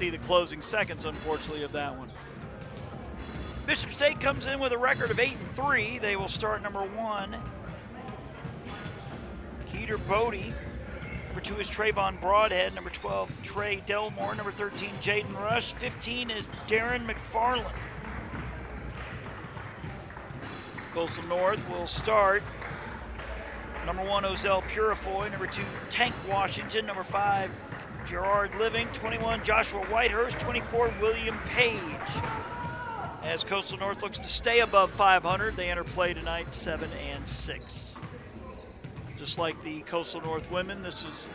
see the closing seconds, unfortunately, of that one. Bishop State comes in with a record of 8-3. They will start number 1, Keeter Bodie. Number 2 is Trayvon Broadhead. Number 12, Trey Delmore. Number 13, Jaden Rush. 15 is Darren McFarland. Coastal North will start number 1, Ozell Purifoy. Number 2, Tank Washington. Number 5, Gerard Living. 21, Joshua Whitehurst. 24, William Page. As Coastal North looks to stay above 500, they enter play tonight 7-6. Just like the Coastal North women, this is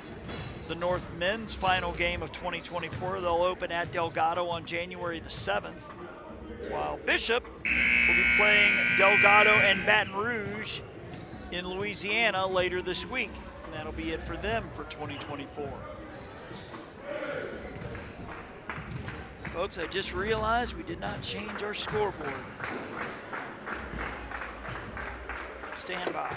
the North men's final game of 2024. They'll open at Delgado on January the 7th, while Bishop will be playing Delgado and Baton Rouge in Louisiana later this week. And that'll be it for them for 2024. Folks, I just realized we did not change our scoreboard. Stand by.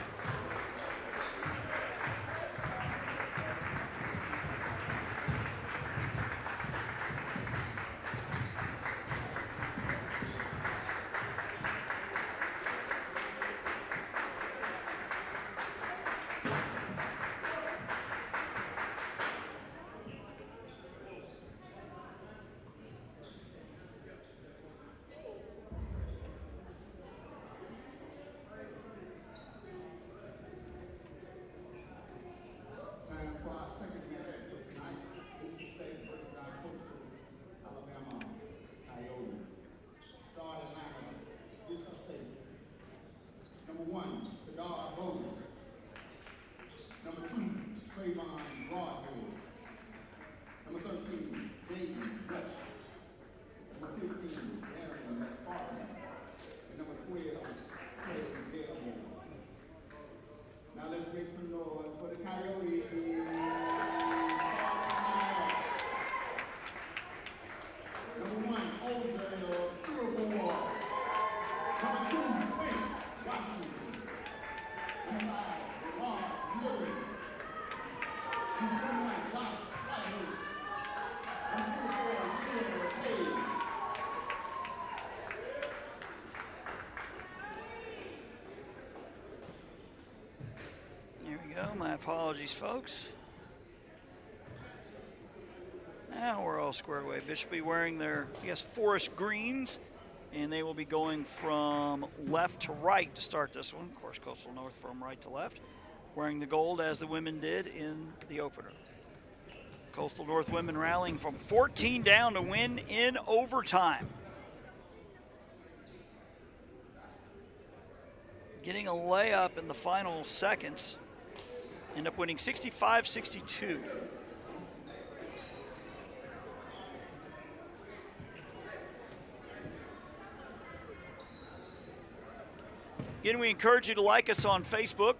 My apologies, folks. Now we're all squared away. Bishop will be wearing their, forest greens, and they will be going from left to right to start this one. Of course, Coastal North from right to left, wearing the gold as the women did in the opener. Coastal North women rallying from 14 down to win in overtime. Getting a layup in the final seconds. End up winning 65-62. Again, we encourage you to like us on Facebook.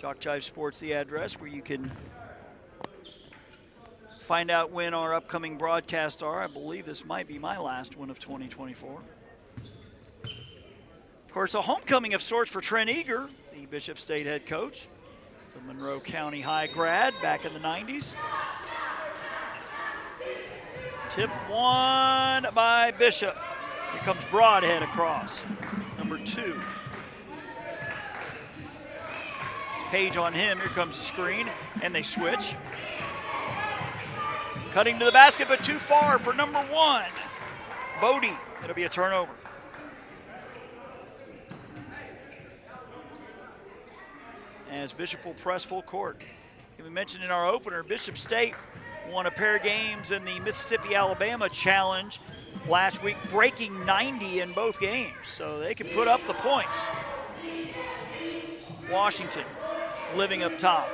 JockJive Sports, the address where you can find out when our upcoming broadcasts are. I believe this might be my last one of 2024. Of course, a homecoming of sorts for Trent Eager, the Bishop State head coach. So Monroe County High grad back in the 90s. Tip 1 by Bishop. Here comes Broadhead across. Number 2. Page on him. Here comes the screen, and they switch. Cutting to the basket, but too far for number 1. Bodie. It'll be a turnover. As Bishop will press full court. We mentioned in our opener, Bishop State won a pair of games in the Mississippi-Alabama Challenge last week, breaking 90 in both games, so they can put up the points. Washington living up top.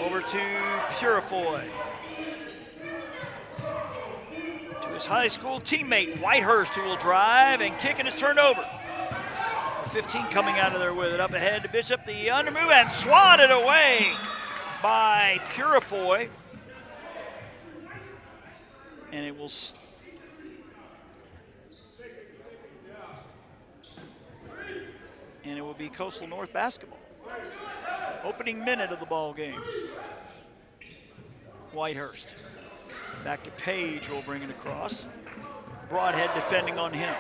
Over to Purifoy. To his high school teammate, Whitehurst, who will drive and kick, and it's turned over. 15 coming out of there with it. Up ahead to Bishop, the undermove, and swatted away by Purifoy. And it will be Coastal North basketball. Opening minute of the ball game. Whitehurst. Back to Page, will bring it across. Broadhead defending on him.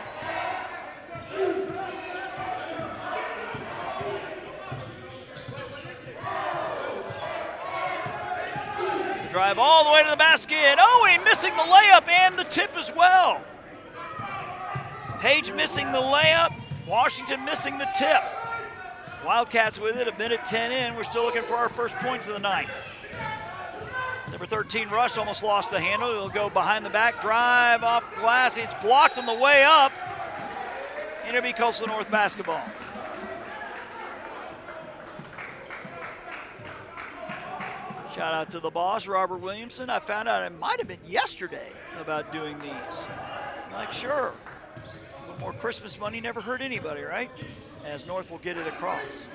Drive all the way to the basket. Oh, he missing the layup and the tip as well. Page missing the layup. Washington missing the tip. Wildcats with it, a minute 10 in. We're still looking for our first points of the night. Number 13, Rush, almost lost the handle. He'll go behind the back, drive off glass. It's blocked on the way up. And it'll be Coastal North basketball. Shout out to the boss, Robert Williamson. I found out it might have been yesterday about doing these. I'm like, sure. A little more Christmas money never hurt anybody, right? As North will get it across.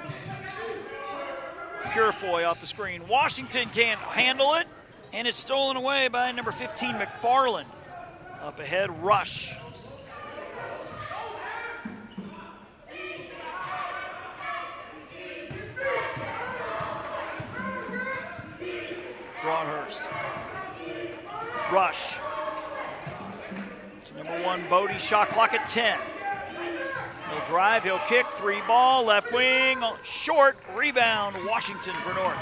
Purifoy off the screen. Washington can't handle it, and it's stolen away by number 15, McFarland. Up ahead, Rush. Broadhurst. Rush. Number 1, Bodie, shot clock at 10. He'll drive, he'll kick, 3 ball, left wing, short, rebound, Washington for North.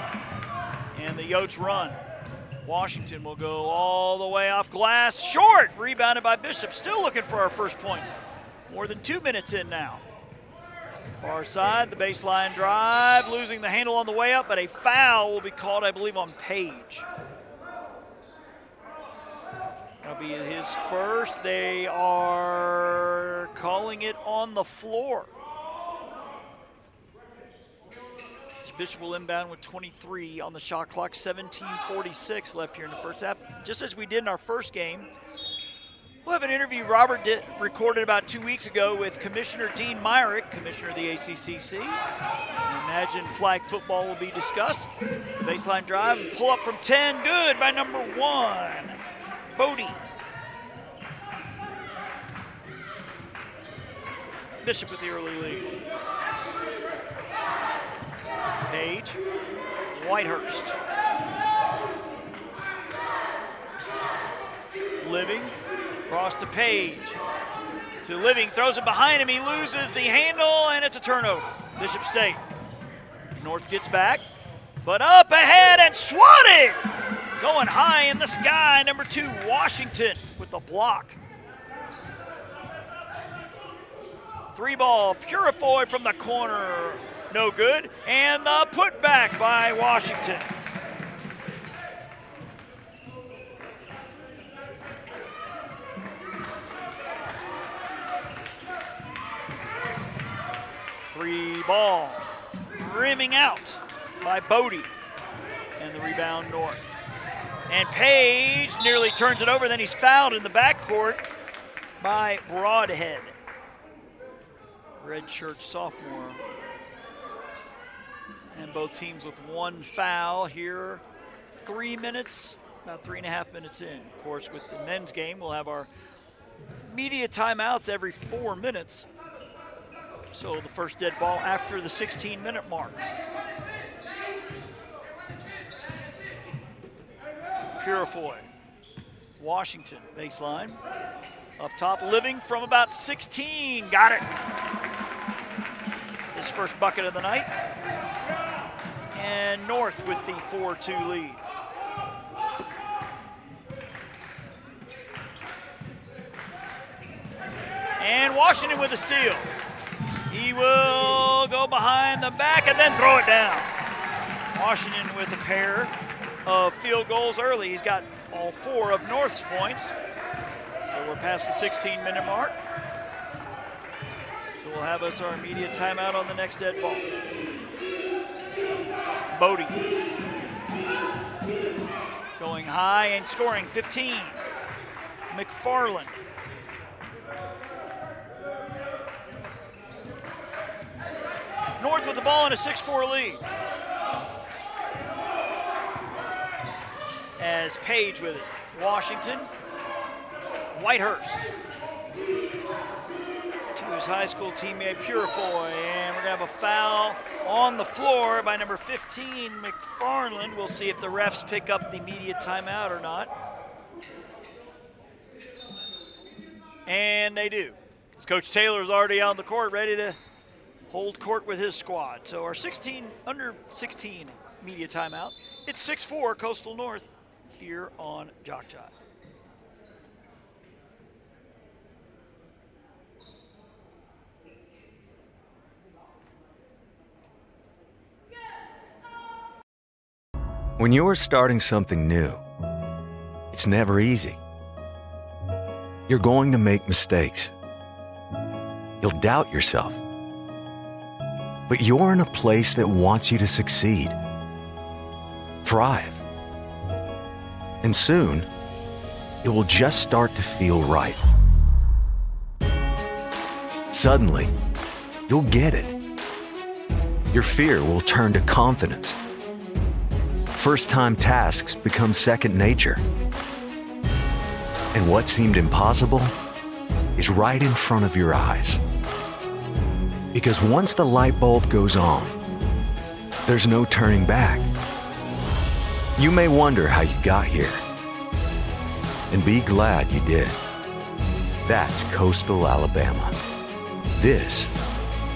And the Yotes run. Washington will go all the way off glass, short, rebounded by Bishop. Still looking for our first points. More than 2 minutes in now. Far side, the baseline drive, losing the handle on the way up, but a foul will be called, I believe, on Page. That'll be his first. They are calling it on the floor. Bishop will inbound with 23 on the shot clock, 17:46 left here in the first half. Just as we did in our first game, we'll have an interview Robert recorded about 2 weeks ago with Commissioner Dean Myrick, Commissioner of the ACCC. I imagine flag football will be discussed. The baseline drive and pull up from 10, good by number 1, Bodie. Bishop with the early lead. Page, Whitehurst. Living, cross to Page. To Living, throws it behind him, he loses the handle, and it's a turnover. Bishop State. North gets back, but up ahead and swatted! Going high in the sky, number 2, Washington with the block. 3 ball, Purifoy from the corner, no good, and the putback by Washington. Free ball, rimming out by Bodie, and the rebound North. And Page nearly turns it over, then he's fouled in the backcourt by Broadhead. Redshirt sophomore. And both teams with 1 foul here. 3 minutes, about 3.5 minutes in. Of course, with the men's game, we'll have our media timeouts every 4 minutes. So the first dead ball after the 16-minute mark. Purifoy. Washington, baseline. Up top, Living from about 16. Got it. His first bucket of the night. And North with the 4-2 lead. And Washington with a steal. He will go behind the back and then throw it down. Washington with a pair of field goals early. He's got all 4 of North's points. So we're past the 16-minute mark. So we'll have us our immediate timeout on the next dead ball. Bodie going high and scoring 15. McFarland. North with the ball and a 6-4 lead. As Page with it. Washington. Whitehurst. To his high school teammate Purifoy. And we're going to have a foul on the floor by number 15, McFarland. We'll see if the refs pick up the immediate timeout or not. And they do. Because Coach Taylor is already on the court, ready to hold court with his squad. So our under 16 media timeout. It's 6-4 Coastal North here on JockJive. When you're starting something new, it's never easy. You're going to make mistakes. You'll doubt yourself. But you're in a place that wants you to succeed, thrive. And soon, it will just start to feel right. Suddenly, you'll get it. Your fear will turn to confidence. First-time tasks become second nature. And what seemed impossible is right in front of your eyes. Because once the light bulb goes on, there's no turning back. You may wonder how you got here, and be glad you did. That's Coastal Alabama. This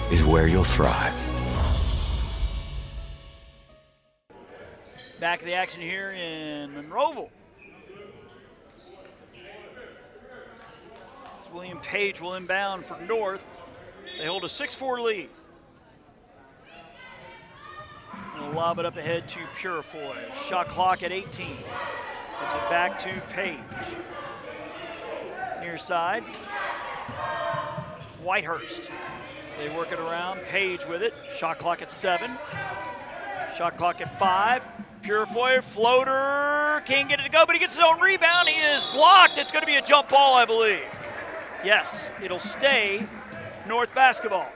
is where you'll thrive. Back to the action here in Monroeville. William Page will inbound for North. They hold a 6-4 lead. They'll lob it up ahead to Purifoy. Shot clock at 18. Gives it back to Page. Near side. Whitehurst. They work it around. Page with it. Shot clock at 7. Shot clock at 5. Purifoy, floater, can't get it to go, but he gets his own rebound. He is blocked. It's going to be a jump ball, I believe. Yes, it'll stay North basketball.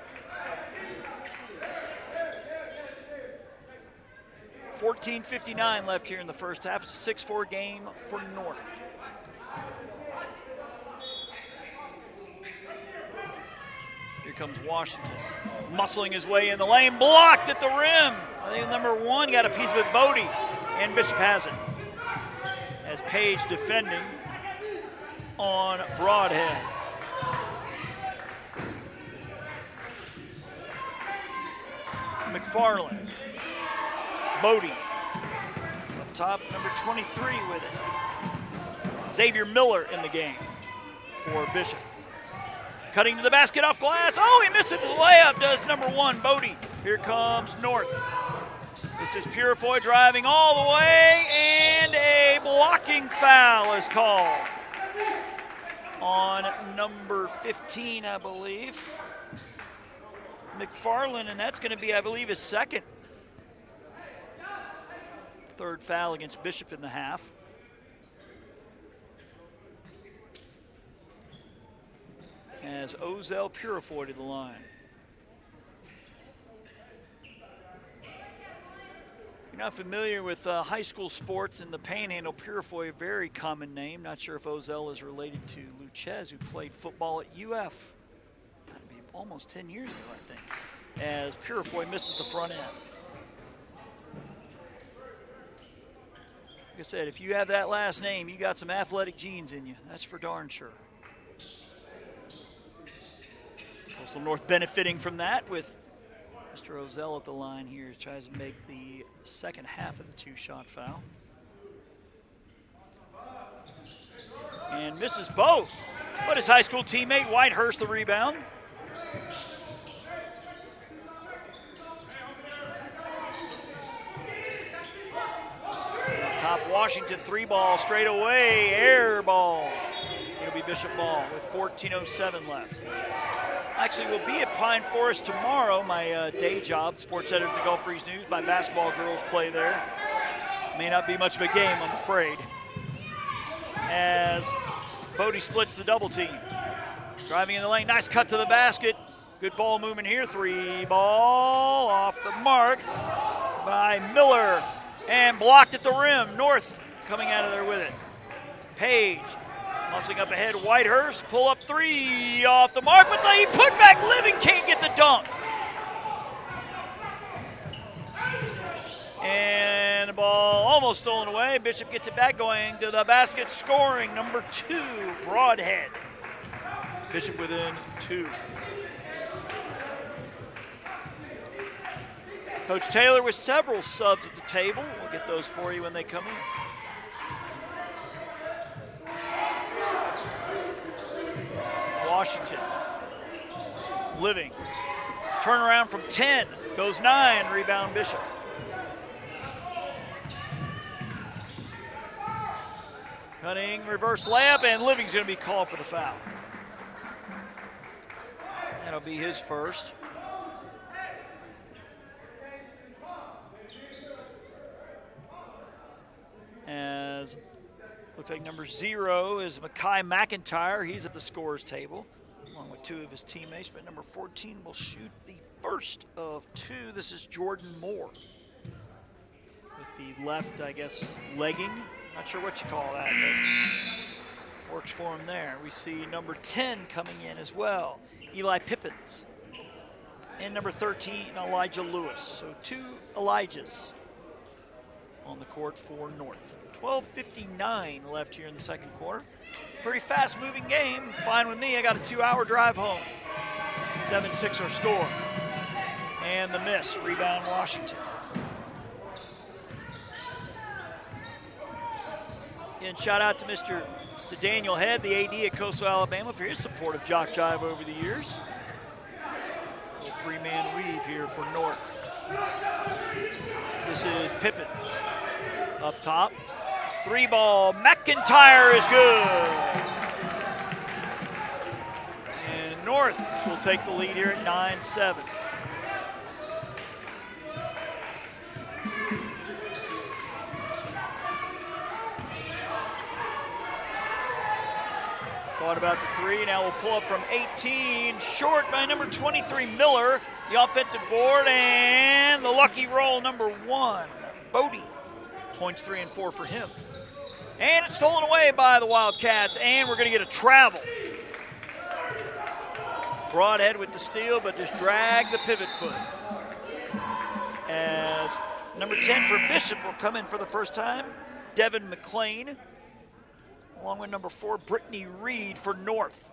14:59 left here in the first half. It's a 6-4 game for North. Here comes Washington, muscling his way in the lane, blocked at the rim. I think number 1 got a piece of it, Bodie, and Bishop has it. As Page defending on Broadhead. McFarland, Bodie, up top, number 23 with it. Xavier Miller in the game for Bishop. Cutting to the basket off glass. Oh, he misses the layup, does number 1, Bodie. Here comes North. This is Purifoy driving all the way, and a blocking foul is called on number 15, I believe. McFarland, and that's going to be, I believe, his second. Third foul against Bishop in the half. As Ozell Purifoy to the line. If you're not familiar with high school sports in the Panhandle, Purifoy, a very common name. Not sure if Ozell is related to Luchez, who played football at UF. That'd be almost 10 years ago, I think. As Purifoy misses the front end. Like I said, if you have that last name, you got some athletic genes in you. That's for darn sure. Coastal North benefiting from that with Mr. Ozell at the line here. Tries to make the second half of the 2-shot foul. And misses both. But his high school teammate Whitehurst the rebound. Top Washington 3-ball straight away, air ball. It'll be Bishop ball with 14:07 left. Actually, we'll be at Pine Forest tomorrow, my day job, sports editor at the Gulf Breeze News. My basketball girls play there. May not be much of a game, I'm afraid. As Bodie splits the double team. Driving in the lane, nice cut to the basket. Good ball movement here, 3-ball off the mark by Miller. And blocked at the rim. North coming out of there with it. Page muscling up ahead. Whitehurst pull up 3 off the mark, but he put back Living, can't get the dunk. And the ball almost stolen away. Bishop gets it back, going to the basket, scoring number 2, Broadhead. Bishop within 2. Coach Taylor with several subs at the table. We'll get those for you when they come in. Washington. Living. Turnaround from 10. Goes 9. Rebound Bishop. Cunning reverse layup, and Living's going to be called for the foul. That'll be his first. As looks like number 0 is Mekhi McIntyre. He's at the scorer's table along with 2 of his teammates, but number 14 will shoot the first of 2. This is Jordan Moore with the left, I guess, legging. Not sure what you call that, but works for him there. We see number 10 coming in as well, Eli Pippins. And number 13, Elijah Lewis. So 2 Elijahs on the court for North. 12:59 left here in the second quarter. Pretty fast-moving game. Fine with me. I got a 2-hour drive home. 7-6 our score. And the miss. Rebound Washington. Again, shout out to Daniel Head, the AD at Coastal Alabama, for his support of JockJive over the years. A 3-man weave here for North. This is Pippins up top. 3-ball. McIntyre is good. And North will take the lead here at 9-7. Thought about the 3. Now we'll pull up from 18. Short by number 23, Miller. The offensive board and the lucky roll, number 1, Bodie. Points 3 and 4 for him. And it's stolen away by the Wildcats, and we're going to get a travel. Broadhead with the steal, but just drag the pivot foot. As number 10 for Bishop will come in for the first time, Devin McLean, along with number 4, Brittany Reed for North.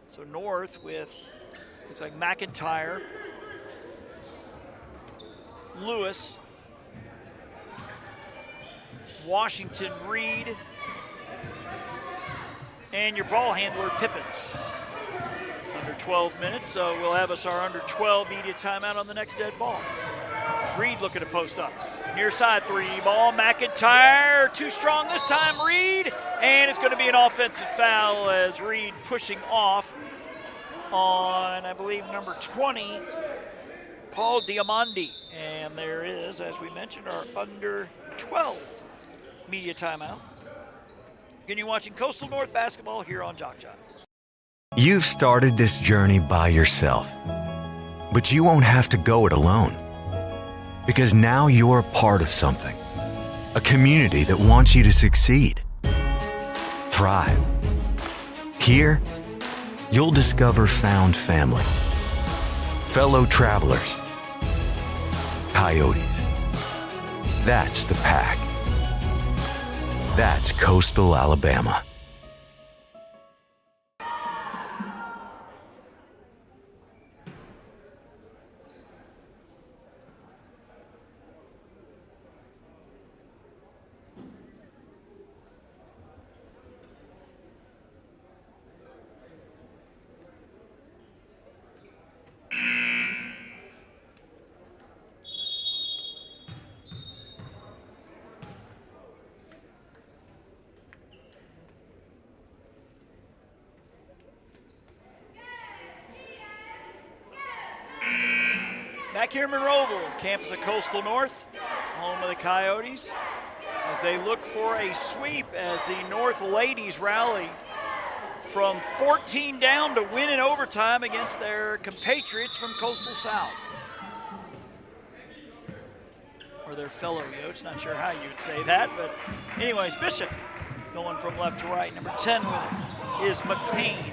So North with, looks like McIntyre, Lewis, Washington, Reed, and your ball handler, Pippins. Under 12 minutes, so we'll have us our under 12 media timeout on the next dead ball. Reed looking to post up. Near side 3-ball, McIntyre, too strong this time, Reed, and it's going to be an offensive foul as Reed pushing off on, I believe, number 20, Paul Diamandi. And there is, as we mentioned, our under 12 media timeout. Continue watching Coastal North basketball here on JockJive. You've started this journey by yourself, but you won't have to go it alone. Because now you're a part of something, a community that wants you to succeed, thrive. Here, you'll discover found family, fellow travelers, coyotes. That's the pack. That's Coastal Alabama. Back here in Monroeville, campus of Coastal North, home of the Coyotes, as they look for a sweep as the North ladies rally from 14 down to win in overtime against their compatriots from Coastal South. Or their fellow Yotes, not sure how you would say that, but anyways, Bishop going from left to right. Number 10 with it is McCain.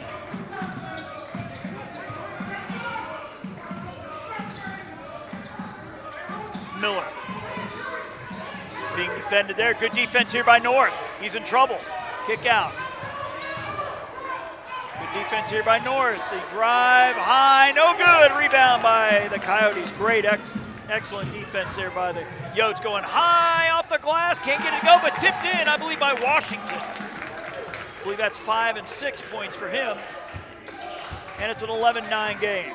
Miller being defended there. Good defense here by North. He's in trouble. Kick out. Good defense here by North. They drive high, no good. Rebound by the Coyotes. Great, excellent defense there by the Yotes. Going high off the glass, can't get it to go, but tipped in, I believe, by Washington. I believe that's 5 and 6 points for him. And it's an 11-9 game.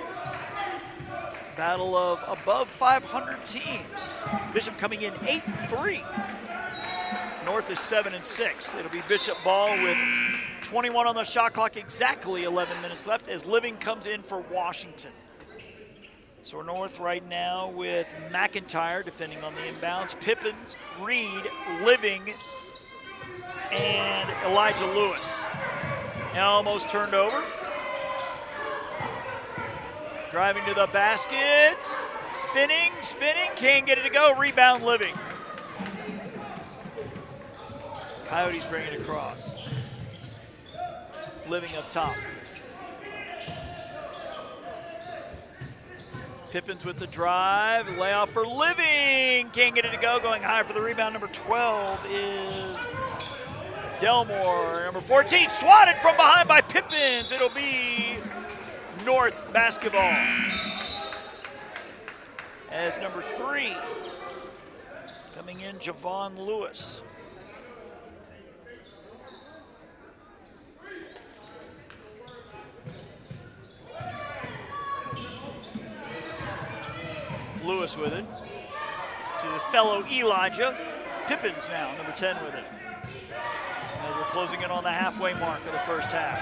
Battle of above 500 teams. Bishop coming in 8-3. North is 7 and 6. It'll be Bishop ball with 21 on the shot clock, exactly 11 minutes left as Living comes in for Washington. So North right now with McIntyre defending on the inbounds, Pippins, Reed, Living, and Elijah Lewis. Now almost turned over. Driving to the basket, spinning, can't get it to go, rebound Living. Coyotes bring it across. Living up top. Pippins with the drive, layoff for Living, can't get it to go, going high for the rebound. Number 12 is Delmore. Number 14 swatted from behind by Pippins. It'll be North basketball. As number 3 coming in, Javon Lewis. Lewis with it to the fellow Elijah. Pippins now, number 10 with it. As we're closing in on the halfway mark of the first half.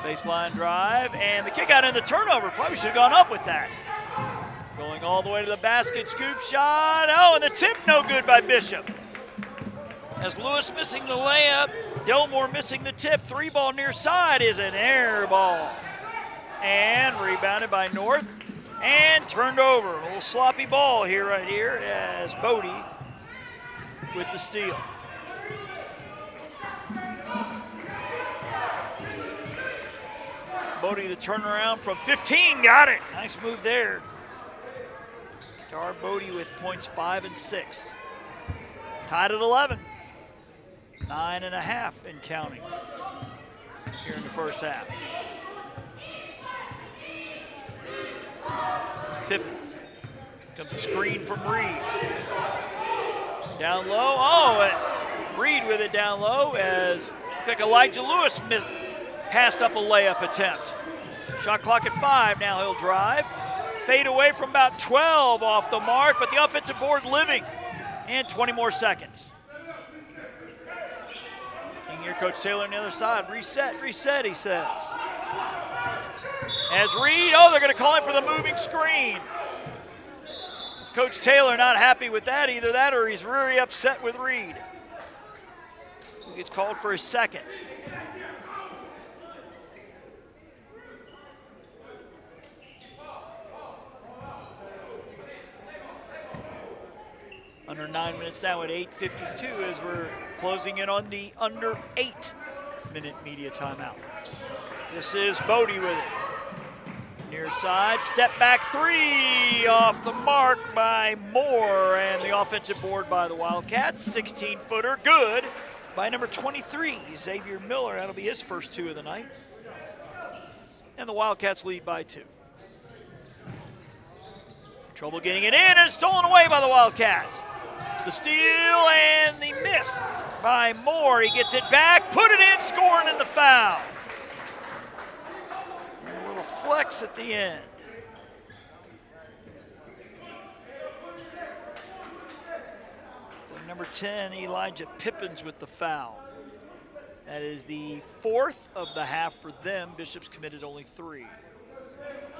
Baseline drive, and the kick out and the turnover. Probably should have gone up with that. Going all the way to the basket, scoop shot. Oh, and the tip no good by Bishop. As Lewis missing the layup, Delmore missing the tip. 3-ball near side is an air ball. And rebounded by North. And turned over. A little sloppy ball here, right here, as Bodie with the steal. Bodie the turnaround from 15, got it. Nice move there. Dar Bodie with points 5 and 6. Tied at 11. 9.5 and counting here in the first half. Pippins. Comes a screen from Reed. Down low. Oh, Reed with it down low as looks like Elijah Lewis passed up a layup attempt. Shot clock at 5. Now he'll drive. Fade away from about 12 off the mark, but the offensive board Living. And 20 more seconds. King here, Coach Taylor on the other side. Reset, he says. As Reed, they're going to call him for the moving screen. As Coach Taylor not happy with that, either that or he's really upset with Reed. He gets called for his second. Under 9 minutes now at 8:52 as we're closing in on the under 8-minute media timeout. This is Bodie with it. Near side, step back 3 off the mark by Moore, and the offensive board by the Wildcats. 16-footer, good by number 23, Xavier Miller. That'll be his first 2 of the night. And the Wildcats lead by 2. Trouble getting it in, and it's stolen away by the Wildcats. The steal and the miss by Moore. He gets it back, put it in, scoring in the foul. Flex at the end. So number 10, Elijah Pippins with the foul. That is the 4th of the half for them. Bishop's committed only 3.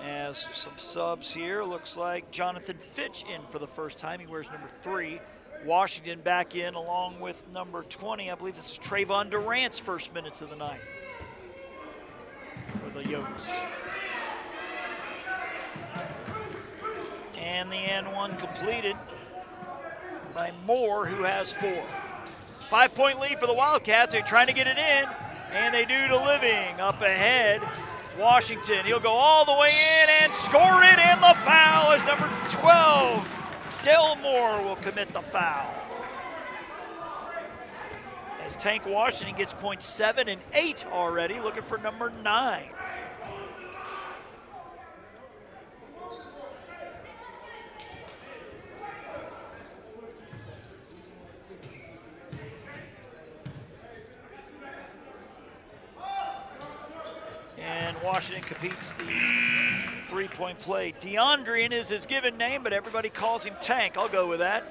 As some subs here, looks like Jonathan Fitch in for the first time. He wears number 3. Washington back in along with number 20. I believe this is Trayvon Durant's first minutes of the night for the Yotes. And the N1 completed by Moore, who has 4. 5-point lead for the Wildcats. They're trying to get it in, and they do to Living. Up ahead, Washington. He'll go all the way in and score it, and the foul is number 12. Delmore will commit the foul. as Tank Washington gets points 7 and 8 already, looking for number 9. And Washington competes the three-point play. DeAndrian is his given name, but everybody calls him Tank. I'll go with that.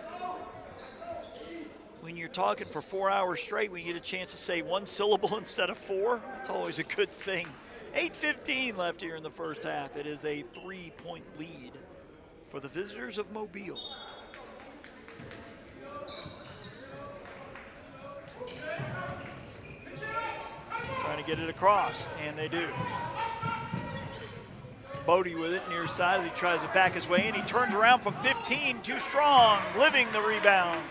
When you're talking for 4 hours straight, when you get a chance to say one syllable instead of 4, that's always a good thing. 8:15 left here in the first half. It is a 3-point lead for the visitors of Mobile. Trying to get it across, and they do. Bodie with it near side as he tries to back his way in. He turns around from 15, too strong, Living the rebound.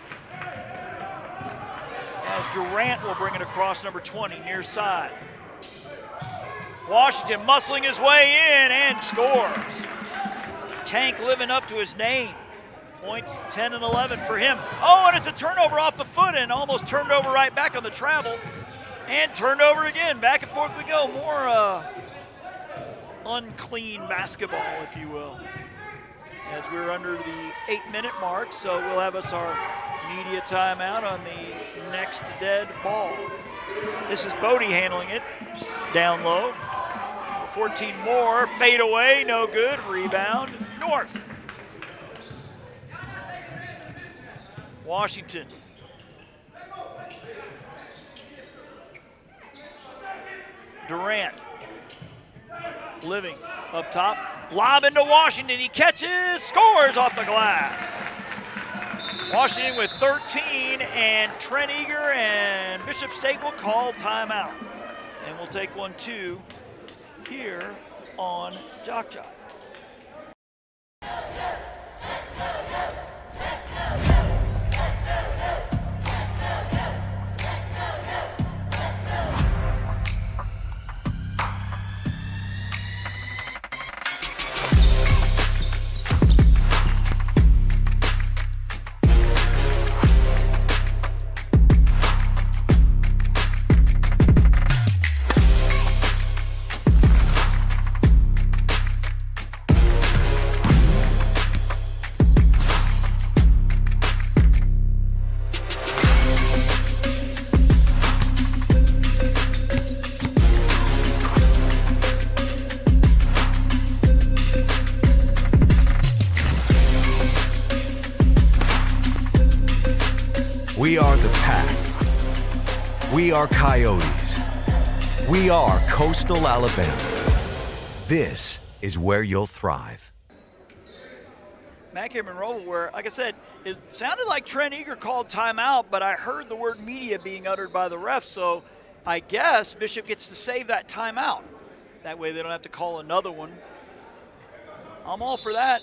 As Durant will bring it across number 20, near side. Washington muscling his way in and scores. Tank living up to his name. Points 10 and 11 for him. Oh, and it's a turnover off the foot and almost turned over right back on the travel. And turned over again. Back and forth we go. More unclean basketball, if you will. As we're under the 8-minute mark, so we'll have us our media timeout on the next dead ball. This is Bodie handling it down low. 14 more, fade away, no good. Rebound, North. Washington. Durant. Living up top. Lob into Washington. He catches, scores off the glass. Washington with 13, and Trent Eager and Bishop State will call timeout. And we'll take 1-2 here on JockJive. We are the Pack. We are Coyotes. We are Coastal Alabama. This is where you'll thrive. Mac here in Monroe, where, like I said, it sounded like Trent Eager called timeout, but I heard the word media being uttered by the ref, so I guess Bishop gets to save that timeout. That way they don't have to call another one. I'm all for that.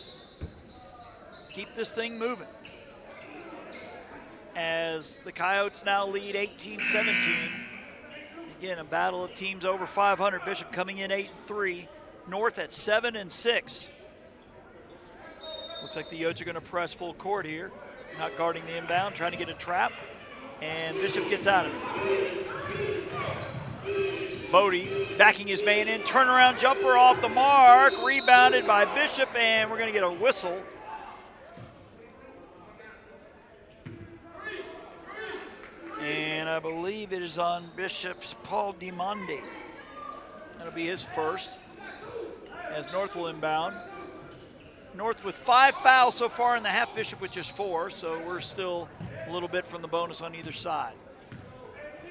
Keep this thing moving. As the Coyotes now lead 18-17. Again, a battle of teams over 500. Bishop coming in 8-3. North at 7-6. Looks like the Yotes are going to press full court here. Not guarding the inbound, trying to get a trap. And Bishop gets out of it. Bodie backing his man in. Turnaround jumper off the mark. Rebounded by Bishop, and we're going to get a whistle. And I believe it is on Bishop's Paul DiMondi. That'll be his first, as North will inbound. North with 5 fouls so far in the half, Bishop with just 4, so we're still a little bit from the bonus on either side.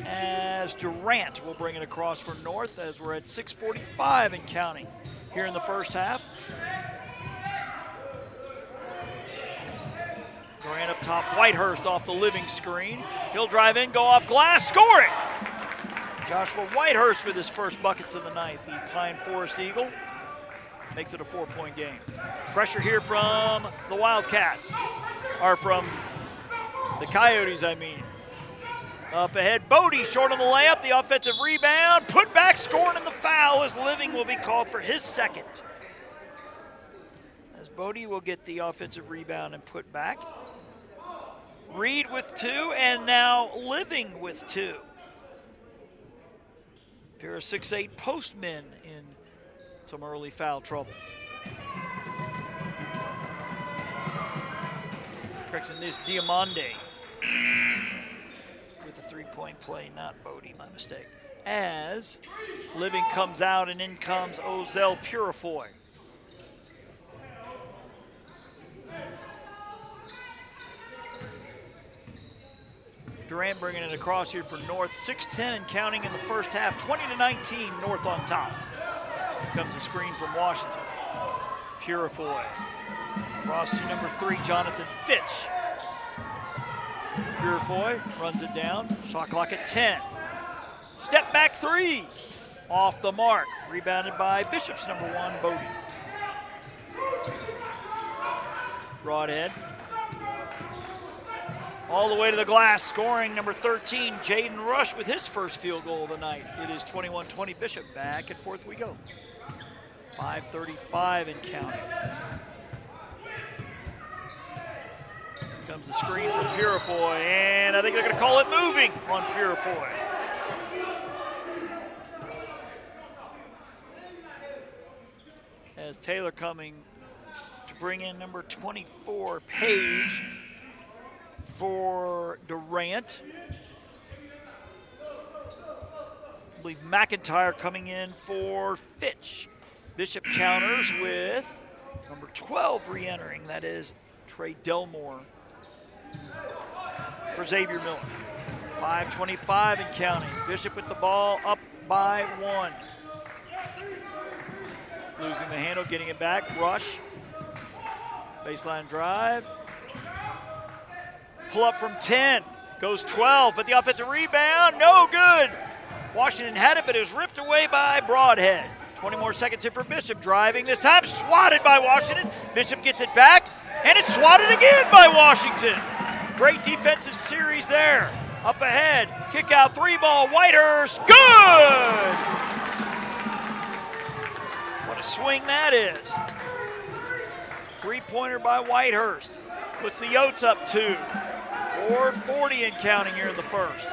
As Durant will bring it across for North, as we're at 6:45 and counting here in the first half. Durant up top, Whitehurst off the Living screen. He'll drive in, go off glass, score it! Joshua Whitehurst with his first buckets of the night. The Pine Forest Eagle makes it a 4-point game. Pressure here from the Wildcats, or from the Coyotes, I mean. Up ahead, Bodie short on the layup, the offensive rebound, put back, scoring in the foul as Living will be called for his second. As Bodie will get the offensive rebound and put back. Reed with 2, and now Living with 2. Pair of 6'8" postmen in some early foul trouble. Correction, this Diamande with the three-point play, not Bodie, my mistake. As Living comes out, and in comes Ozell Purifoy. Durant bringing it across here for North. 6-10 and counting in the first half. 20-19, North on top. Here comes a screen from Washington. Purifoy. Across to number 3, Jonathan Fitch. Purifoy runs it down. Shot clock at 10. Step back 3. Off the mark. Rebounded by Bishop's number 1, Bodie. Broadhead. All the way to the glass, scoring number 13, Jaden Rush with his first field goal of the night. It is 21-20 Bishop. Back and forth we go. 5:35 and counting. Comes the screen from Purifoy, and I think they're going to call it moving on Purifoy. As Taylor coming to bring in number 24, Page, for Durant. I believe McIntyre coming in for Fitch. Bishop counters with number 12 re-entering. That is Trey Delmore for Xavier Miller. 5:25 and counting. Bishop with the ball, up by 1. Losing the handle, getting it back. Rush. Baseline drive. Pull up from 10, goes 12, but the offensive rebound, no good. Washington had it, but it was ripped away by Broadhead. 20 more seconds here for Bishop, driving this time, swatted by Washington. Bishop gets it back, and it's swatted again by Washington. Great defensive series there. Up ahead, kick out, 3-ball, Whitehurst, good! What a swing that is. 3-pointer by Whitehurst. Puts the Yotes up 2. 4:40 and counting here in the first.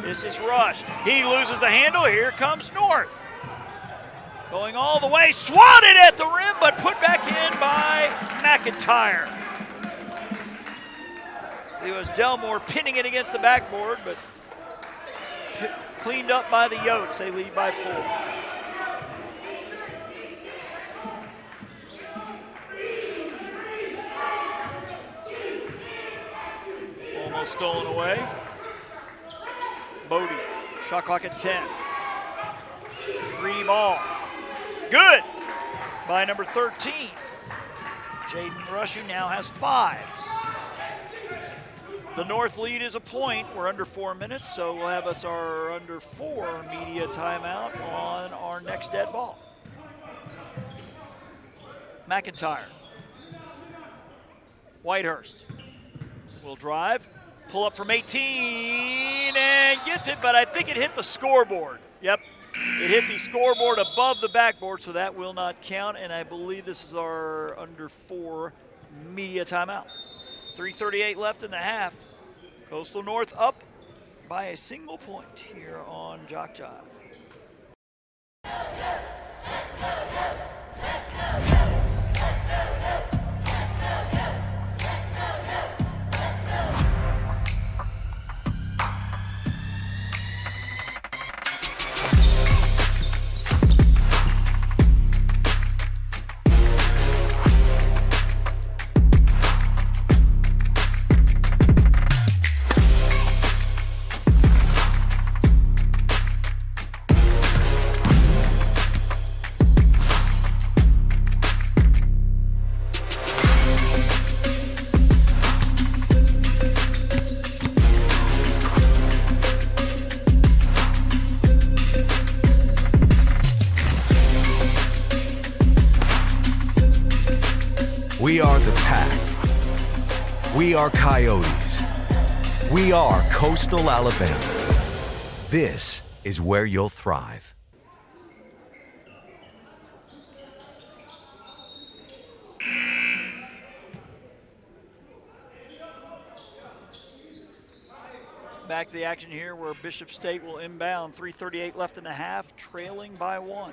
This is Rush. He loses the handle. Here comes North. Going all the way. Swatted at the rim, but put back in by McIntyre. It was Delmore pinning it against the backboard, but cleaned up by the Yotes. They lead by 4. Stolen away. Bodie, shot clock at 10. 3-ball. Good by number 13. Jaden Rush, who now has 5. The North lead is a point. We're under 4 minutes, so we'll have us our under 4 media timeout on our next dead ball. McIntyre. Whitehurst will drive. Pull up from 18 and gets it, but I think it hit the scoreboard. Yep, it hit the scoreboard above the backboard, so that will not count, and I believe this is our under 4 media timeout. 3:38 left in the half. Coastal North up by a single point here on JockJive. We are the Pack. We are Coyotes. We are Coastal Alabama. This is where you'll thrive. back to the action here where Bishop State will inbound. 3:38 left in the half, trailing by 1.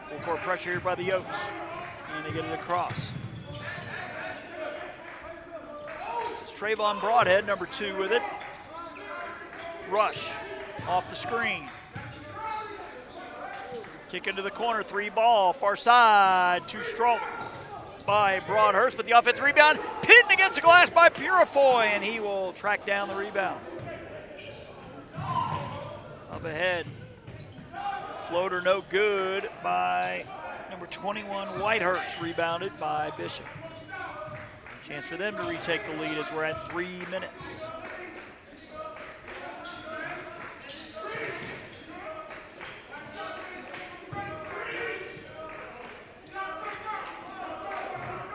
Full court pressure here by the Yokes, and they get it across. This is Trayvon Broadhead, number 2 with it. Rush off the screen. Kick into the corner, 3 ball, far side, too strong by Broadhurst, but the offensive rebound pinned against the glass by Purifoy, and he will track down the rebound. Up ahead, floater no good by number 21 Whitehurst, rebounded by Bishop. Chance for them to retake the lead as we're at 3 minutes.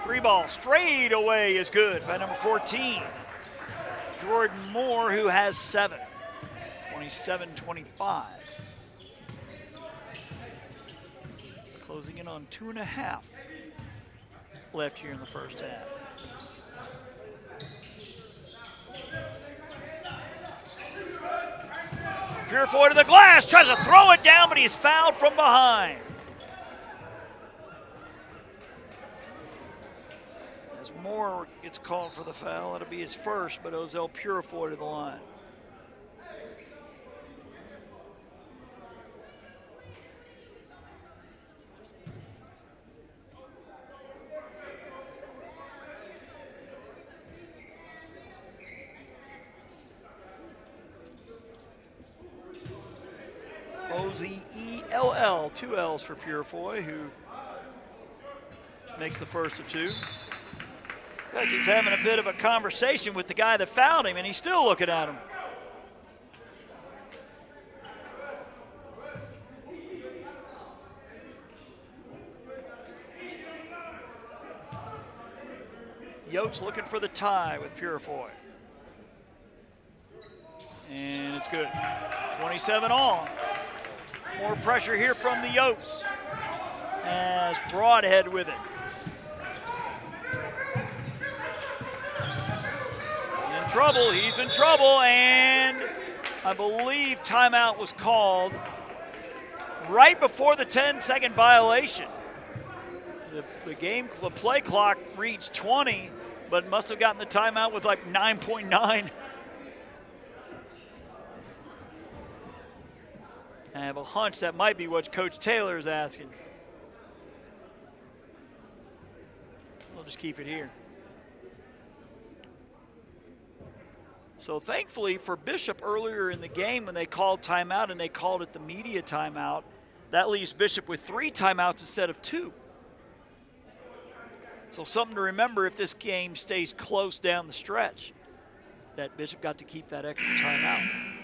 Three ball straight away is good by number 14, Jordan Moore, who has 7. 27-25. Closing in on 2.5 left here in the first half. Purifoy to the glass, tries to throw it down, but he's fouled from behind. As Moore gets called for the foul, it'll be his first, but Ozell Purifoy to the line. Ozell, 2 L's for Purifoy, who makes the first of 2. Like he's having a bit of a conversation with the guy that fouled him, and he's still looking at him. Yotes looking for the tie with Purifoy. And it's good. 27 all. More pressure here from the Yotes as Broadhead with it. He's in trouble, and I believe timeout was called right before the 10-second violation. The play clock reached 20, but must have gotten the timeout with like 9.9. I have a hunch that might be what Coach Taylor is asking. We'll just keep it here. So thankfully for Bishop earlier in the game when they called timeout and they called it the media timeout, that leaves Bishop with 3 timeouts instead of 2. So something to remember if this game stays close down the stretch, that Bishop got to keep that extra timeout.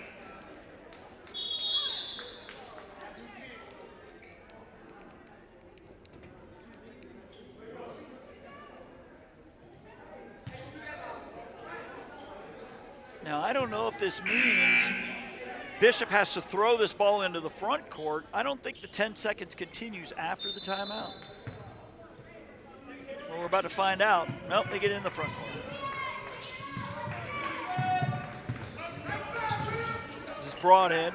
Now, I don't know if this means Bishop has to throw this ball into the front court. I don't think the 10 seconds continues after the timeout. Well, we're about to find out. Nope, they get in the front court. This is Broadhead.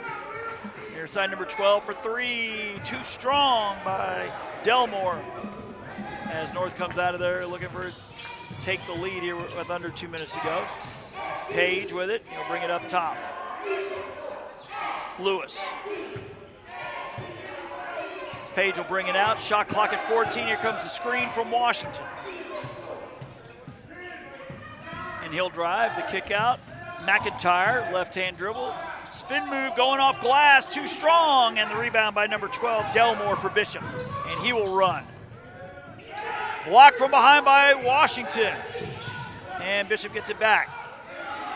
Near side number 12 for 3. Too strong by Delmore. As North comes out of there looking for to take the lead here with under 2 minutes to go. Page with it, he'll bring it up top. Lewis. This Page will bring it out. Shot clock at 14. Here comes the screen from Washington. And he'll drive the kick out. McIntyre, left-hand dribble. Spin move going off glass, too strong. And the rebound by number 12, Delmore for Bishop. And he will run. Blocked from behind by Washington. And Bishop gets it back.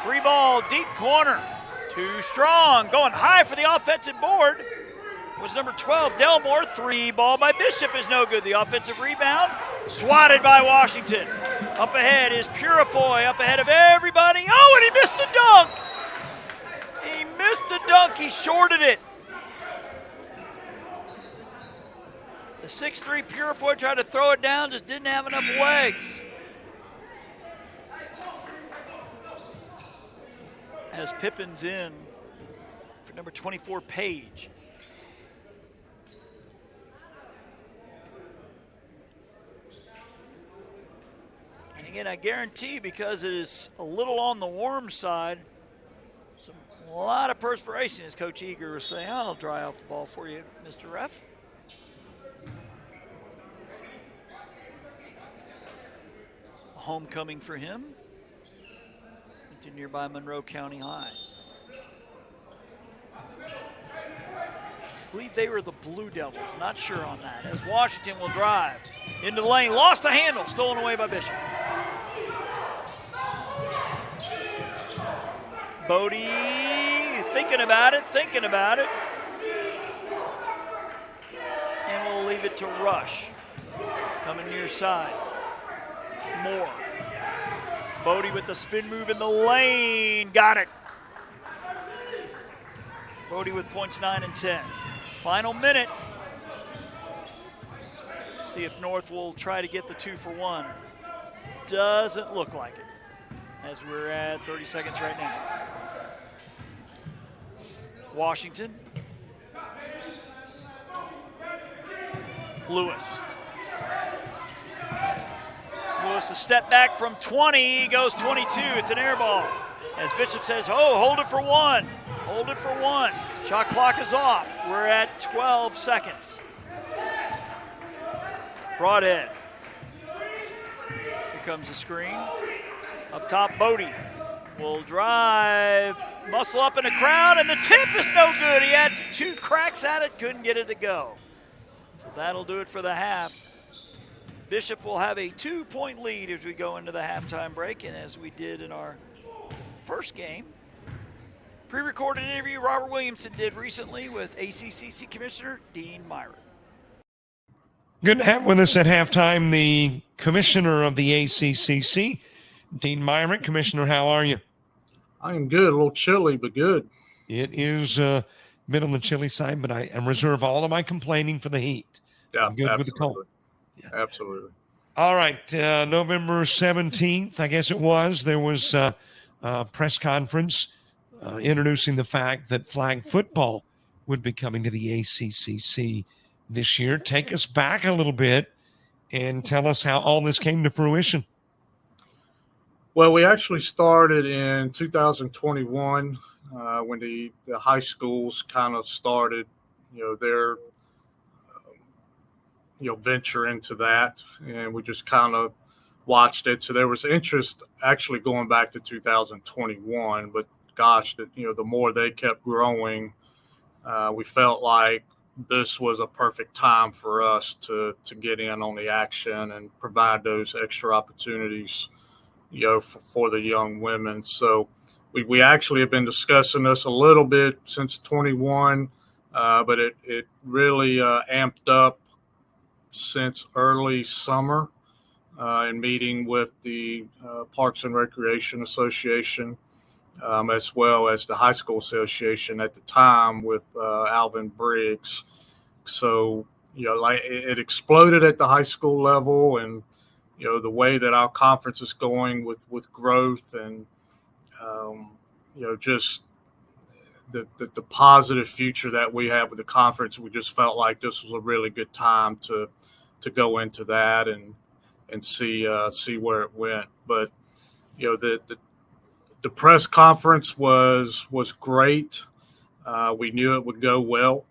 3 ball, deep corner. Too strong. Going high for the offensive board was number 12, Delmore. 3 ball by Bishop is no good. The offensive rebound swatted by Washington. Up ahead is Purifoy, up ahead of everybody. Oh, and he missed the dunk. He missed the dunk. He shorted it. The 6'3 Purifoy tried to throw it down, just didn't have enough legs. as Pippin's in for number 24, Page. And again, I guarantee, because it is a little on the warm side, a lot of perspiration, as Coach Eager was saying. I'll dry off the ball for you, Mr. Ref. Homecoming for him to nearby Monroe County High. I believe they were the Blue Devils, not sure on that. As Washington will drive into the lane, lost the handle, stolen away by Bishop. Bodie thinking about it. And we'll leave it to Rush. Coming near side. Moore. Bodie with the spin move in the lane. Got it. Bodie with points 9 and 10. Final minute. See if North will try to get the 2-for-1. Doesn't look like it, as we're at 30 seconds right now. Washington. Lewis. Lewis, a step back from 20, goes 22. It's an air ball. As Bishop says, oh, hold it for one. Hold it for one. Shot clock is off. We're at 12 seconds. Broadhead. Here comes the screen. Up top, Bodie will drive, muscle up in the crowd, and the tip is no good. He had 2 cracks at it, couldn't get it to go. So that'll do it for the half. Bishop will have a 2-point lead as we go into the halftime break, and as we did in our first game. Pre-recorded interview Robert Williamson did recently with ACCC Commissioner Dean Myron. Good to have with us at halftime the Commissioner of the ACCC, Dean Myron. Commissioner, how are you? I am good. A little chilly, but good. It is a bit on the chilly side, but I reserve all of my complaining for the heat. Yeah, I'm good absolutely. with the cold. Yeah. Absolutely. All right, November 17th, I guess it was, there was a press conference introducing the fact that flag football would be coming to the ACCC this year. Take us back a little bit and tell us how all this came to fruition. Well, we actually started in 2021 when the high schools kind of started, their venture into that, and we just kind of watched it. So there was interest actually going back to 2021, but gosh, the more they kept growing, we felt like this was a perfect time for us to get in on the action and provide those extra opportunities, for the young women. So we actually have been discussing this a little bit since 21, but it really amped up since early summer in meeting with the Parks and Recreation Association, as well as the High School Association at the time with Alvin Briggs. So, it exploded at the high school level, and, the way that our conference is going with growth and, just the positive future that we have with the conference, we just felt like this was a really good time to go into that and see where it went. But the press conference was great. We knew it would go well,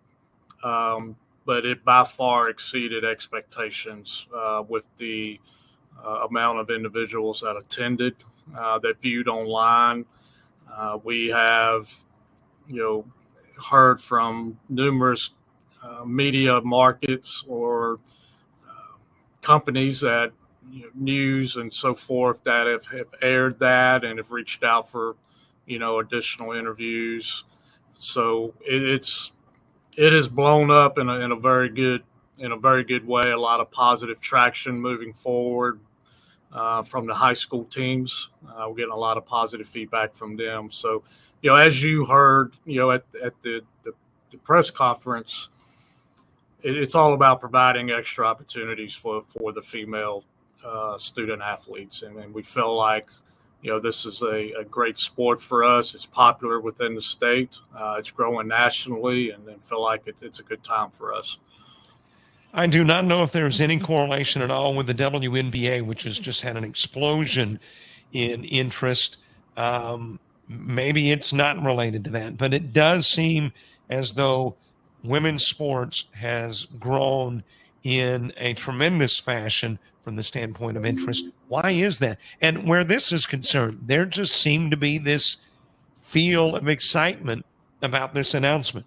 but it by far exceeded expectations with the amount of individuals that attended, that viewed online. We have heard from numerous media markets or companies that news and so forth that have aired that and have reached out for additional interviews. So it has blown up in a very good way. A lot of positive traction moving forward from the high school teams. We're getting a lot of positive feedback from them. So as you heard at the press conference, it's all about providing extra opportunities for the female student athletes. And we feel like, this is a great sport for us. It's popular within the state. It's growing nationally, and feel like it's a good time for us. I do not know if there's any correlation at all with the WNBA, which has just had an explosion in interest. Maybe it's not related to that, but it does seem as though women's sports has grown in a tremendous fashion from the standpoint of interest. Why is that? And where this is concerned, there just seemed to be this feel of excitement about this announcement.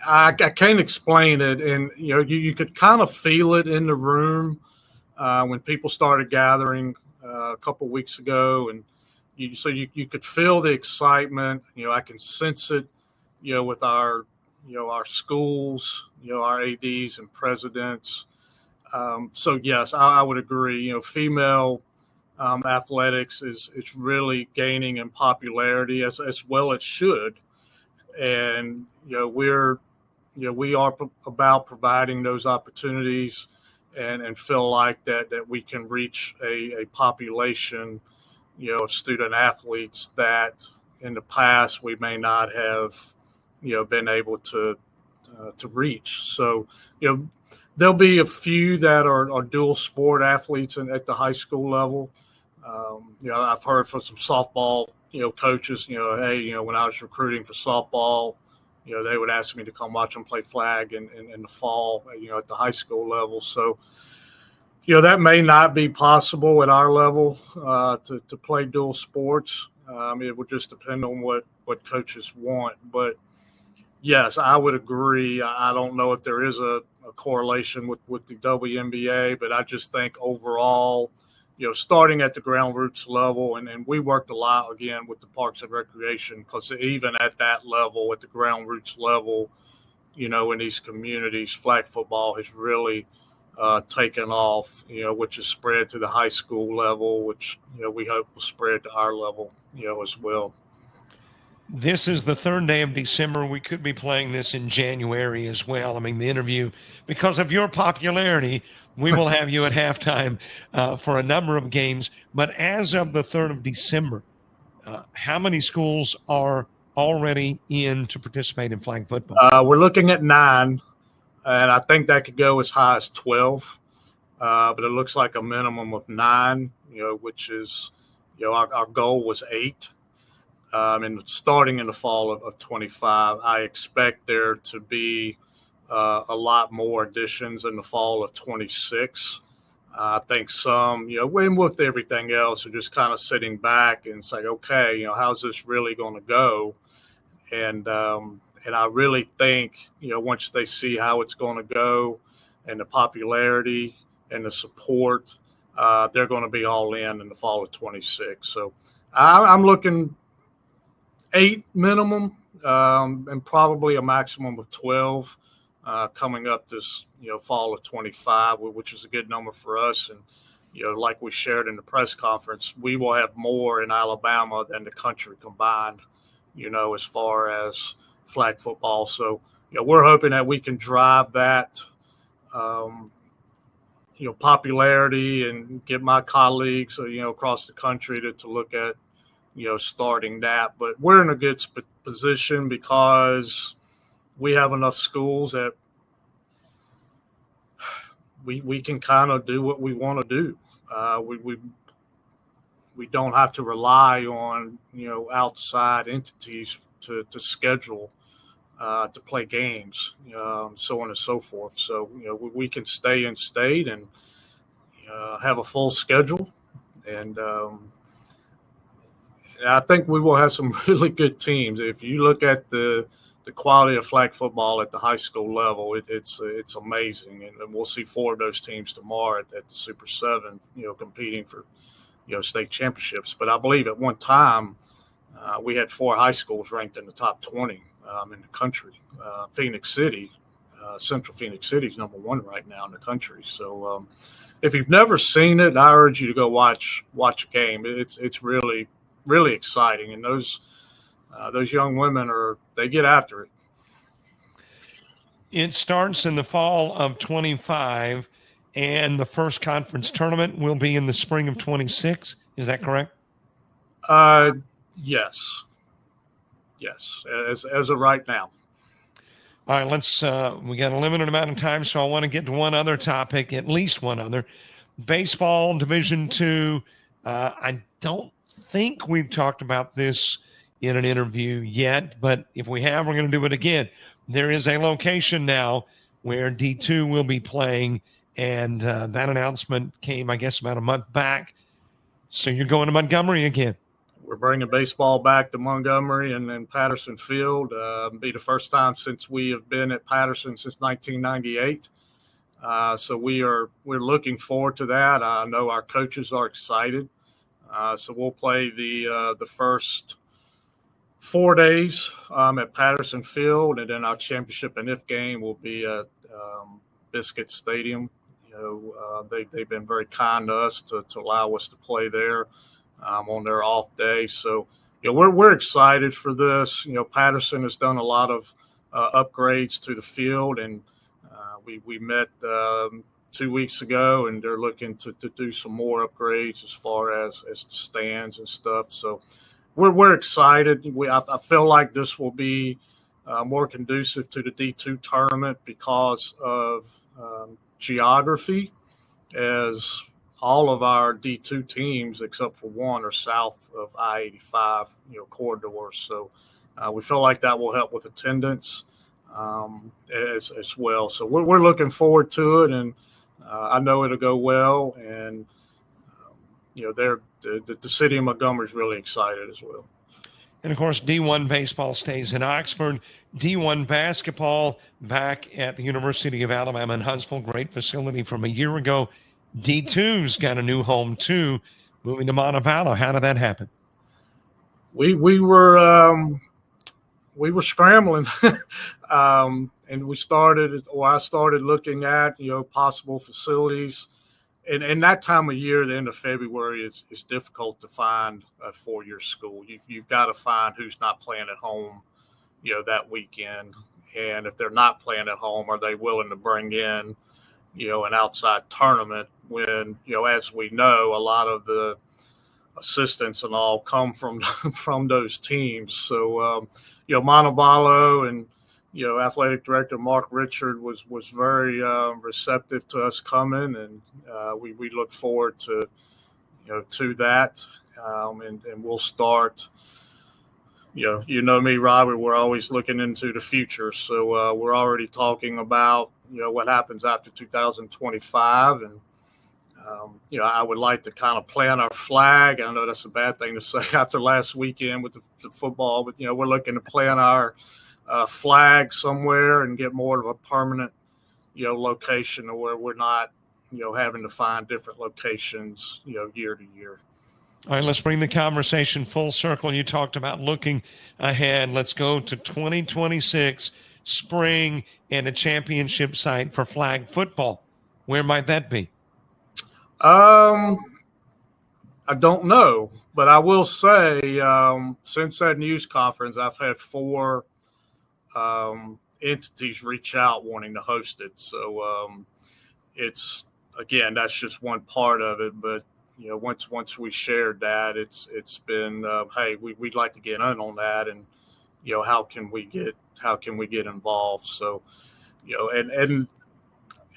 I can't explain it, and you could kind of feel it in the room when people started gathering a couple weeks ago, and you could feel the excitement. I can sense it, with our schools, our ADs and presidents. So yes, I would agree. Female athletics is really gaining in popularity as well it should, and we are about providing those opportunities, and feel like that we can reach a population, of student athletes that in the past we may not have, been able to reach. So, there'll be a few that are dual sport athletes at the high school level. I've heard from some softball, coaches, hey, when I was recruiting for softball, they would ask me to come watch them play flag in the fall, at the high school level. So, that may not be possible at our level to play dual sports. It would just depend on what coaches want. But yes, I would agree. I don't know if there is a correlation with the WNBA, but I just think overall, starting at the ground roots level, and we worked a lot, again, with the Parks and Recreation, because even at that level, at the ground roots level, in these communities, flag football has really taken off, which is spread to the high school level, which, we hope will spread to our level, as well. This is the third day of December. We could be playing this in January as well. I mean, the interview, because of your popularity, we will have you at halftime for a number of games. But as of the 3rd of December, how many schools are already in to participate in flag football? We're looking at 9, and I think that could go as high as 12. But it looks like a minimum of 9, which is, our goal was 8. And starting in the fall of 25, I expect there to be a lot more additions in the fall of 26. I think some, when with everything else, are just kind of sitting back and say, okay, how's this really going to go? And I really think, once they see how it's going to go and the popularity and the support, they're going to be all in the fall of 26. So I'm looking 8 minimum, and probably a maximum of 12 coming up this fall of 25, which is a good number for us. And like we shared in the press conference, we will have more in Alabama than the country combined, as far as flag football. So we're hoping that we can drive that popularity and get my colleagues across the country to look at starting that. But we're in a good position because we have enough schools that we can kind of do what we want to do. We don't have to rely on outside entities to schedule to play games, so on and so forth. So we can stay in state and have a full schedule, and I think we will have some really good teams. If you look at the quality of flag football at the high school level, it's amazing. And we'll see 4 of those teams tomorrow at the Super 7, competing for, state championships. But I believe at one time we had 4 high schools ranked in the top 20 in the country. Phoenix City, Central Phoenix City is number 1 right now in the country. So if you've never seen it, I urge you to go watch a game. It's really, really exciting, and those young women they get after it. It starts in the fall of 25, and the first conference tournament will be in the spring of 26. Is that correct? Yes. Yes, as of right now. All right, we got a limited amount of time, so I want to get to one other topic, at least one other. Baseball Division II. I don't think we've talked about this in an interview yet, but if we have, we're going to do it again. There is a location now where D2 will be playing, and that announcement came, I guess, about a month back. So you're going to Montgomery again. We're bringing baseball back to Montgomery and then Patterson Field. It'll be the first time since we have been at Patterson since 1998. So we're looking forward to that. I know our coaches are excited. So we'll play the first 4 days at Patterson Field, and then our championship and if game will be at Biscuit Stadium. They've been very kind to us to allow us to play there on their off day. So we're excited for this. Patterson has done a lot of upgrades to the field, and we met 2 weeks ago, and they're looking to do some more upgrades as far as the stands and stuff. So we're excited. I feel like this will be more conducive to the D2 tournament because of geography, as all of our D2 teams, except for one, are south of I-85, corridors. So we feel like that will help with attendance as well. So we're looking forward to it, and I know it'll go well. And the city of Montgomery is really excited as well. And of course, D1 baseball stays in Oxford. D1 basketball back at the University of Alabama in Huntsville. Great facility from a year ago. D2's got a new home too, moving to Montevallo. How did that happen? We were scrambling, and I started looking at possible facilities. And that time of year, the end of February, is difficult to find a four-year school. You've got to find who's not playing at home, that weekend. And if they're not playing at home, are they willing to bring in, an outside tournament when, as we know, a lot of the assistants and all come from those teams. So, Montevallo and, athletic director Mark Richard was very receptive to us coming, and we look forward to that, and we'll start. Me, Robert. We're always looking into the future, so we're already talking about what happens after 2025, and I would like to kind of plant our flag. I know that's a bad thing to say after last weekend with the football, but we're looking to plant our flag somewhere and get more of a permanent, location where we're not, having to find different locations, year to year. All right, let's bring the conversation full circle. You talked about looking ahead. Let's go to 2026 spring and a championship site for flag football. Where might that be? I don't know, but I will say since that news conference, I've had 4 entities reach out wanting to host it. So it's, again, that's just one part of it. But once we shared that, it's been hey, we'd like to get in on that, and how can we get involved? So and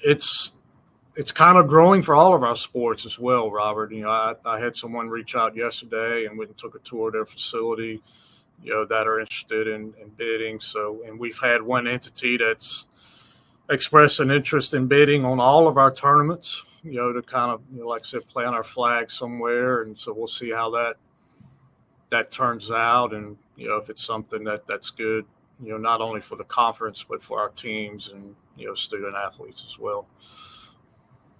it's kind of growing for all of our sports as well, Robert. I had someone reach out yesterday and went and took a tour of their facility, that are interested in bidding. So, and we've had one entity that's expressed an interest in bidding on all of our tournaments, to kind of, like I said, plant our flag somewhere. And so we'll see how that turns out. And, if it's something that's good, not only for the conference, but for our teams and, student athletes as well.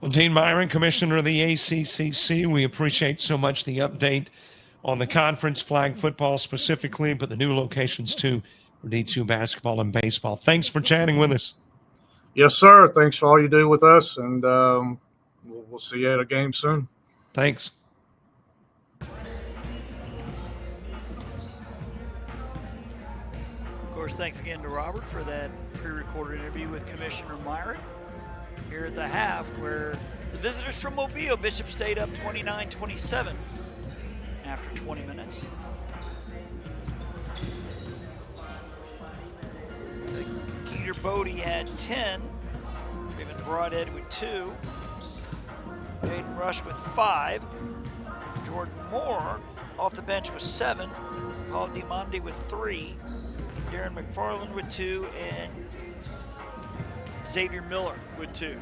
Well, Dean Myron, Commissioner of the ACCC, we appreciate so much the update on the conference, flag football specifically, but the new locations too for D2 basketball and baseball. Thanks for chatting with us. Yes, sir. Thanks for all you do with us, and we'll see you at a game soon. Thanks. Of course, thanks again to Robert for that pre-recorded interview with Commissioner Myron here at the half, where the visitors from Mobile, Bishop State up 29-27 after 20 minutes. Peter Bodie had 10. Raymond Broadhead with 2. Jaden Rush with 5. Jordan Moore off the bench with 7. Paul DiMondi with 3. Darren McFarland with 2. And Xavier Miller with 2.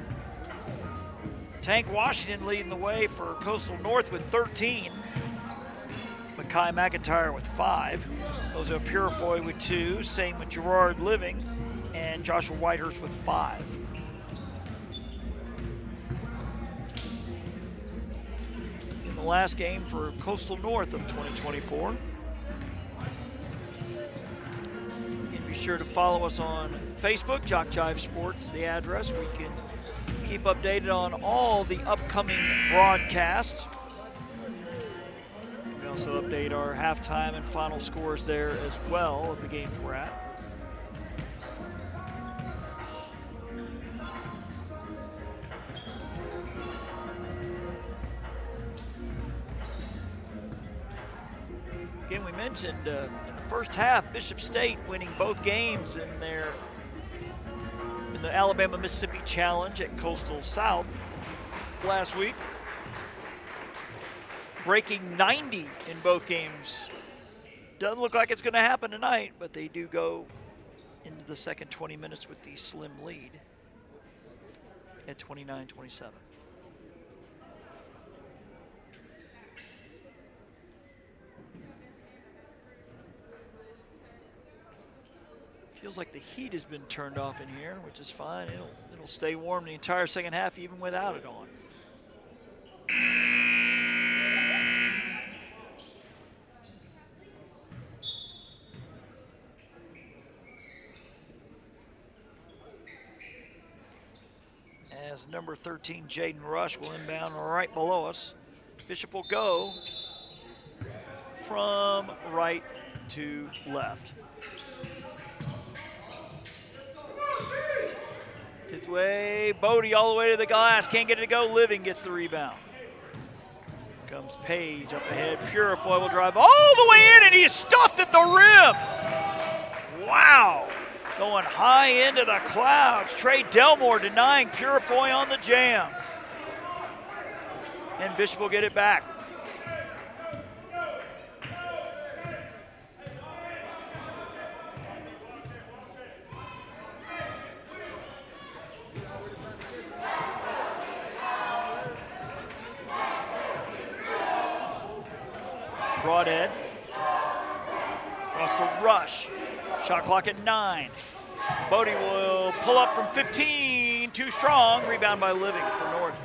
Tank Washington leading the way for Coastal North with 13. Makai McIntyre with 5. Ozell Purifoy with 2. Same with Gerard Living. And Joshua Whitehurst with 5. In the last game for Coastal North of 2024. And be sure to follow us on Facebook, JockJive Sports, the address. We can keep updated on all the upcoming broadcasts. We also update our halftime and final scores there as well of the games we're at. Again, we mentioned in the first half, Bishop State winning both games in the Alabama-Mississippi Challenge at Coastal South last week. Breaking 90 in both games. Doesn't look like it's going to happen tonight, but they do go into the second 20 minutes with the slim lead at 29-27. Feels like the heat has been turned off in here, which is fine. It'll stay warm the entire second half even without it on. As number 13, Jaden Rush, will inbound right below us. Bishop will go from right to left. Gets away, Bodie all the way to the glass, can't get it to go. Living gets the rebound. Here comes Page up ahead. Purifoy will drive all the way in, and he's stuffed at the rim. Wow. Going high into the clouds. Trey Delmore denying Purifoy on the jam. And Bishop will get it back. Broadhead. Off to Rush. Shot clock at 9. Bodie will pull up from 15. Too strong. Rebound by Living for North.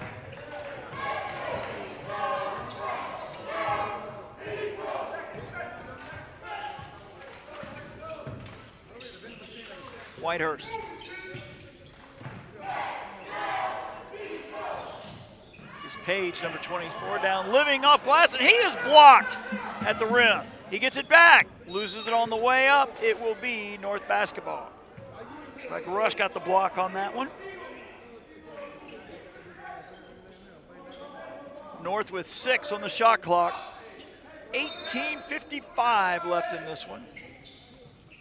Whitehurst. This is Page, number 24, down. Living off glass, and he is blocked at the rim. He gets it back, loses it on the way up. It will be North basketball. Like Rush got the block on that one. North with 6 on the shot clock. 18:55 left in this one.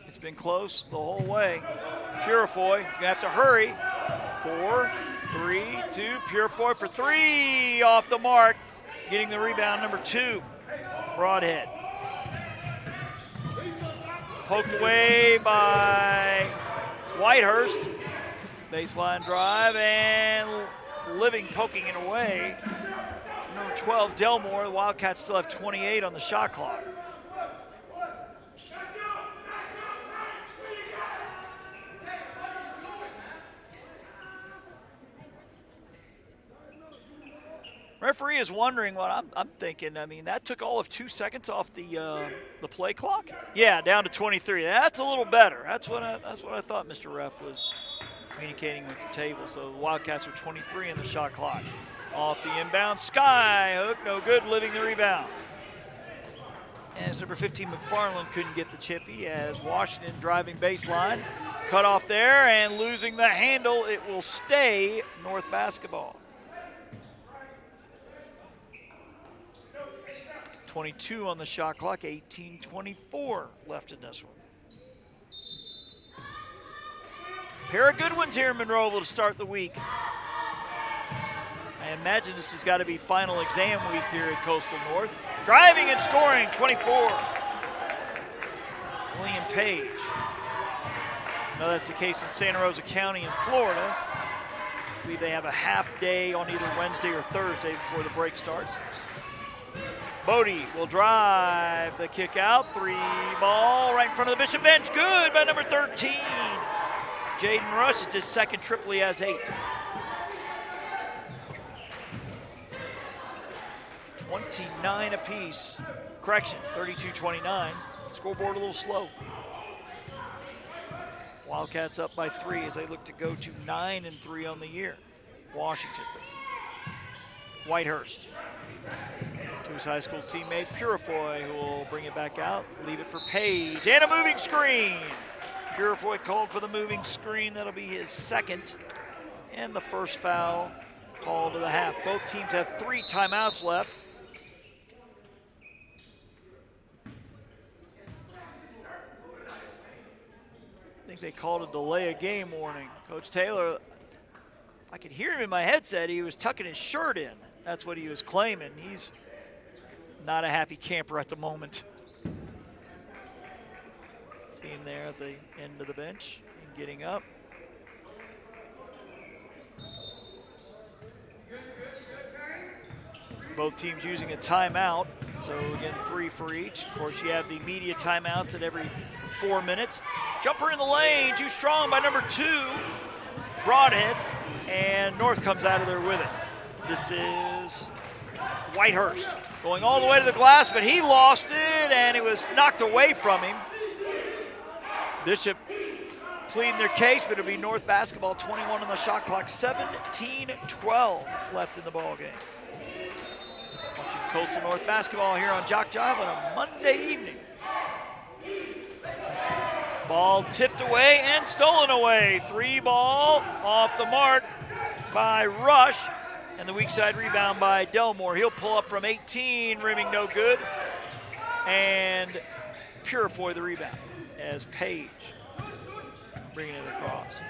It's been close the whole way. Purifoy, gonna have to hurry. 4, 3, 2, Purifoy for 3, off the mark. Getting the rebound, number 2, Broadhead. Poked away by Whitehurst. Baseline drive, and Living poking it away. Number 12, Delmore. The Wildcats still have 28 on the shot clock. Referee is wondering what I'm thinking. I mean, that took all of 2 seconds off the play clock. Yeah, down to 23. That's a little better. That's what I thought Mr. Ref was communicating with the table. So the Wildcats are 23 in the shot clock. Off the inbound, Sky hook, no good. Living the rebound. As number 15 McFarland couldn't get the chippy, as Washington driving baseline, cut off there and losing the handle. It will stay North basketball. 22 on the shot clock, 18:24 left in this one. Pair of good ones here in Monroeville to start the week. I imagine this has got to be final exam week here at Coastal North. Driving and scoring, 24. William Page. No, that's the case in Santa Rosa County in Florida. I believe they have a half day on either Wednesday or Thursday before the break starts. Bodie will drive the kick out. 3 ball right in front of the Bishop bench. Good by number 13. Jaden Rush, it's his second triple, he has 8. 29 apiece. Correction, 32-29. Scoreboard a little slow. Wildcats up by 3 as they look to go to 9-3 on the year. Washington. Whitehurst. To his high school teammate Purifoy, who will bring it back out. Leave it for Page. And a moving screen. Purifoy called for the moving screen. That'll be his second. And the first foul called to the half. Both teams have 3 timeouts left. I think they called a delay of game warning. Coach Taylor, if I could hear him in my headset, he was tucking his shirt in. That's what he was claiming. He's not a happy camper at the moment. See him there at the end of the bench and getting up. Both teams using a timeout. So again, 3 for each. Of course, you have the media timeouts at every 4 minutes. Jumper in the lane, too strong by number 2, Broadhead, and North comes out of there with it. This is Whitehurst going all the way to the glass, but he lost it, and it was knocked away from him. Bishop pleading their case, but it'll be North basketball, 21 on the shot clock, 17-12 left in the ball game. Watching Coastal North basketball here on JockJive on a Monday evening. Ball tipped away and stolen away. 3 ball off the mark by Rush, and the weak side rebound by Delmore. He'll pull up from 18, rimming no good, and Purifoy the rebound as Page bringing it across.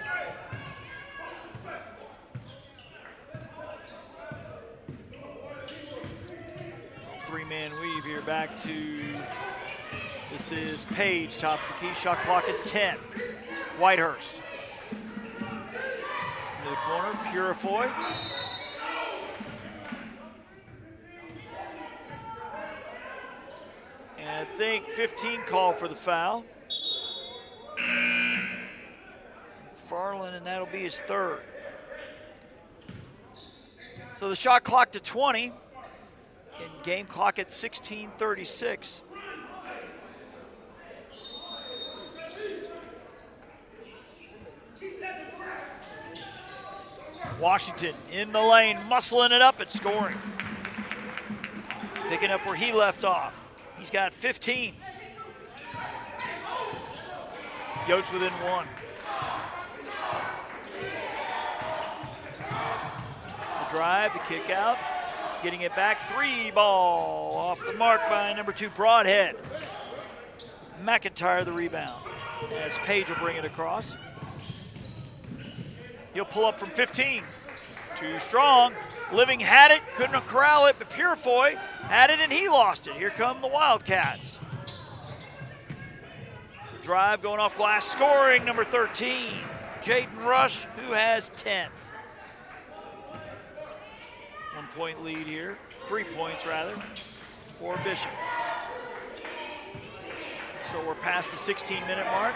Three-man weave here back to, this is Page, top of the key, shot clock at 10. Whitehurst. Into the corner, Purifoy. And I think 15 call for the foul. Farland, and that'll be his 3rd. So the shot clock to 20. And game clock at 16:36. Washington in the lane, muscling it up and scoring. Picking up where he left off. He's got 15. Yotes within 1. The drive, the kick out. Getting it back, 3 ball off the mark by number 2, Broadhead. McIntyre the rebound as Page will bring it across. He'll pull up from 15. Too strong. Living had it, couldn't corral it, but Purifoy had it and he lost it. Here come the Wildcats. The drive going off glass, scoring number 13, Jaden Rush, who has 10. 1-point lead here, 3 points rather, for Bishop. So we're past the 16-minute mark.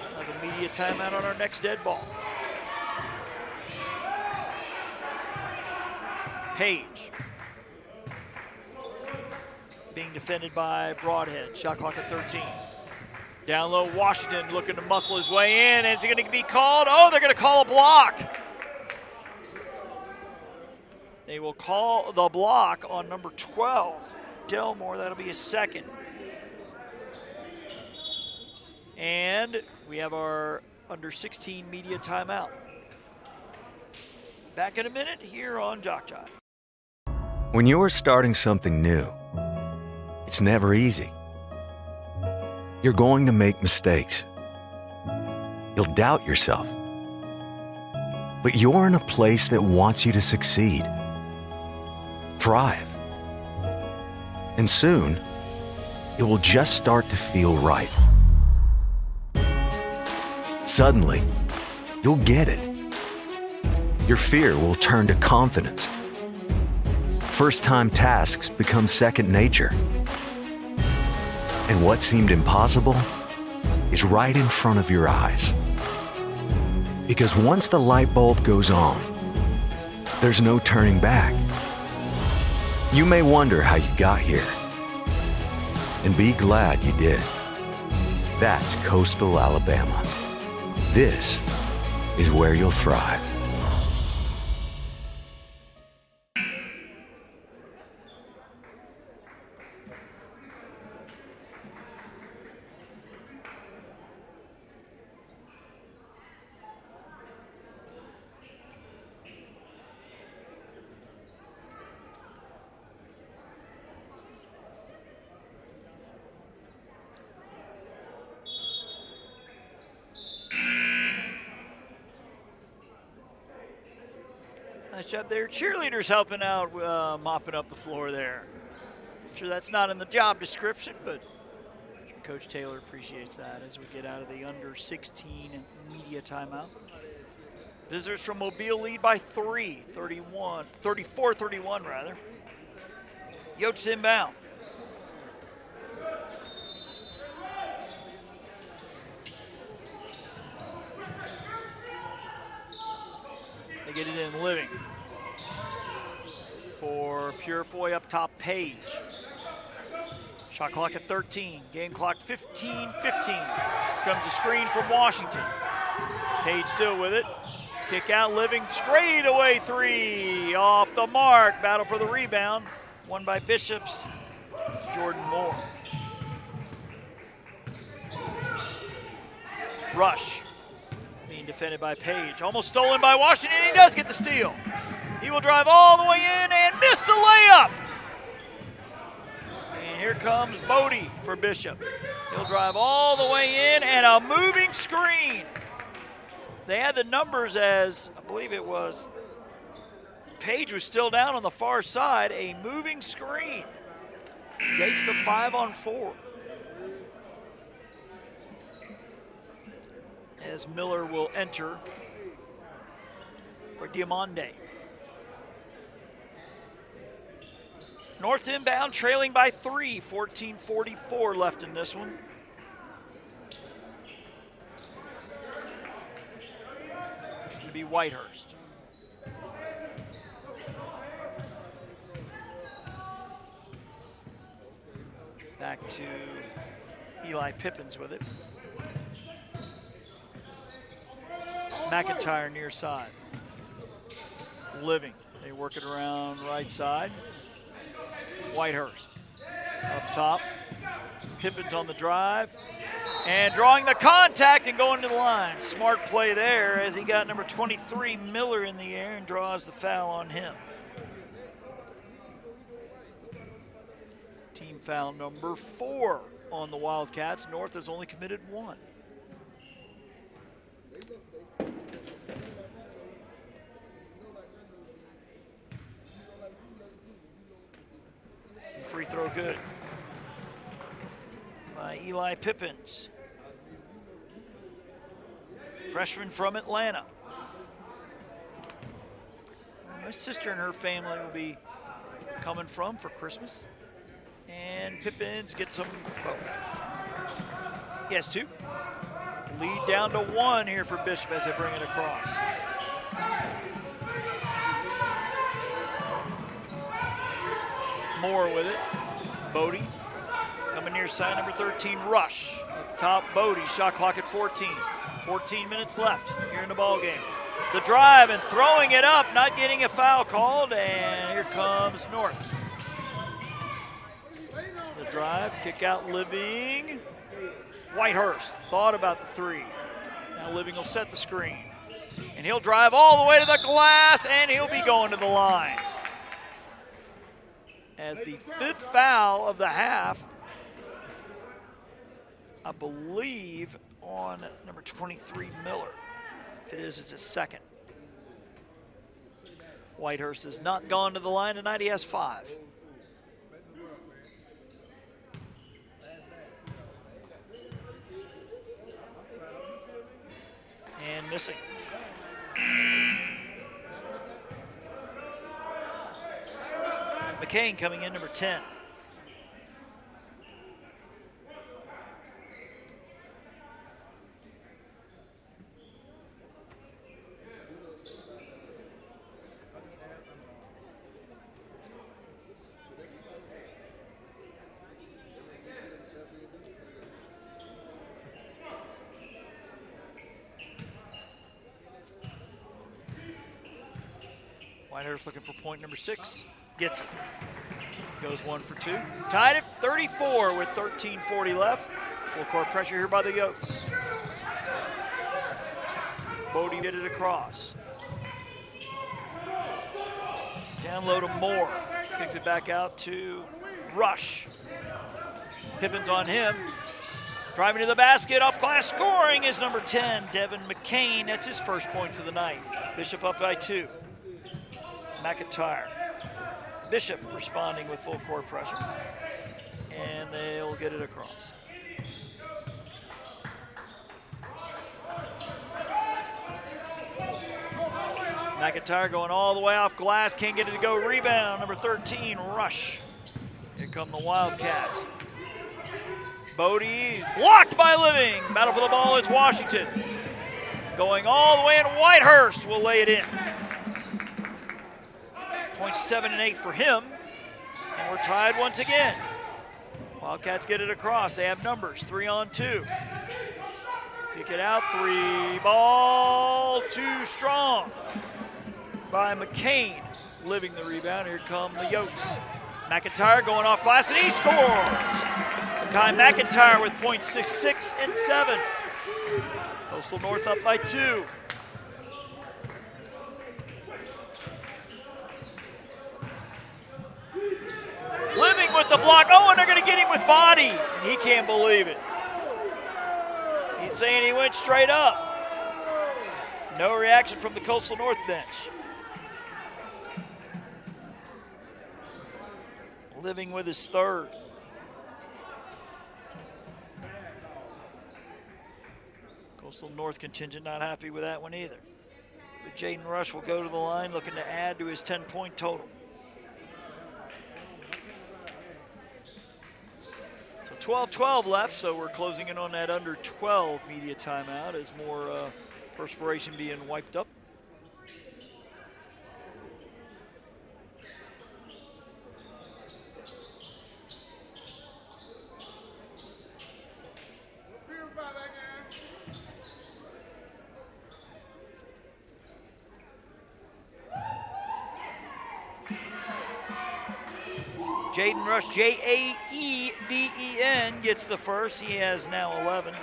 We'll have a media timeout on our next dead ball. Page. Being defended by Broadhead, shot clock at 13. Down low, Washington looking to muscle his way in. Is it going to be called? Oh, they're going to call a block. They will call the block on number 12, Delmore. That'll be his 2nd. And we have our under 16 media timeout. Back in a minute here on JockJive. When you're starting something new, It's never easy. You're going to make mistakes. You'll doubt yourself. But you're in a place that wants you to succeed, thrive. And soon, it will just start to feel right. Suddenly, you'll get it. Your fear will turn to confidence. First-time tasks become second nature. And what seemed impossible is right in front of your eyes. Because once the light bulb goes on, there's no turning back. You may wonder how you got here, and be glad you did. That's coastal Alabama. This is where you'll thrive. Nice job there. Cheerleaders helping out, mopping up the floor there. I'm sure that's not in the job description, but Coach Taylor appreciates that as we get out of the under 16 media timeout. Visitors from Mobile lead by 34-31 rather. Yotes inbound. They get it in Living. For Purifoy up top, Page. Shot clock at 13, game clock 15-15. Comes a screen from Washington. Page still with it. Kick out, Living, straight away three, off the mark. Battle for the rebound, won by Bishop's Jordan Moore. Rush, being defended by Page. Almost stolen by Washington, he does get the steal. He will drive all the way in and miss the layup. And here comes Bodie for Bishop. He'll drive all the way in and a moving screen. They had the numbers as, I believe it was, Page was still down on the far side, a moving screen. Gets the 5-on-4. As Miller will enter for Diamande. North inbound, trailing by 3, 14:44 left in this one. Going to be Whitehurst. Back to Eli Pippins with it. McIntyre near side. Living, they work it around right side. Whitehurst up top. Pippins on the drive. And drawing the contact and going to the line. Smart play there as he got number 23, Miller, in the air and draws the foul on him. Team foul number 4 on the Wildcats. North has only committed 1. Free throw good by Eli Pippins. Freshman from Atlanta. My sister and her family will be coming from for Christmas. And Pippins gets some, well, he has 2. Lead down to 1 here for Bishop as they bring it across. Moore with it. Bodie coming near side, number 13, Rush. Up top, Bodie, shot clock at 14. 14 minutes left here in the ball game. The drive and throwing it up, not getting a foul called, and here comes North. The drive, kick out Living. Whitehurst thought about the 3. Now Living will set the screen. And he'll drive all the way to the glass, and he'll be going to the line. as the 5th foul of the half, I believe, on number 23, Miller. If it is, it's a second. Whitehurst has not gone to the line tonight. He has 5. And missing. McCain coming in, number 10. Whitehurst looking for point number 6. Gets it. Goes 1 for 2. Tied at 34 with 13:40 left. Full court pressure here by the Yotes. Bodie did it across. Down low to Moore. Kicks it back out to Rush. Pippin's on him. Driving to the basket, off glass, scoring is number 10, Devin McCain. That's his first points of the night. Bishop up by 2. McIntyre. Bishop responding with full court pressure. And they'll get it across. McIntyre going all the way off glass, can't get it to go. Rebound, number 13, Rush. Here come the Wildcats. Bodie blocked by Living. Battle for the ball, it's Washington. Going all the way, and Whitehurst will lay it in. Points 7 and 8 for him, and we're tied once again. Wildcats get it across. They have numbers, 3 on 2. Kick it out, 3 ball, too strong by McCain. Living the rebound. Here come the Yotes. McIntyre going off glass, and he scores. Kai McIntyre with points 6 and 7. Coastal North up by 2. Living with the block. Oh, and they're going to get him with body. And he can't believe it. He's saying he went straight up. No reaction from the Coastal North bench. Living with his 3rd. Coastal North contingent not happy with that one either. But Jaden Rush will go to the line looking to add to his 10-point total. So 12-12 left, so we're closing in on that under 12 media timeout as more perspiration being wiped up. Jaden Rush, Jaeden, gets the first. He has now 11.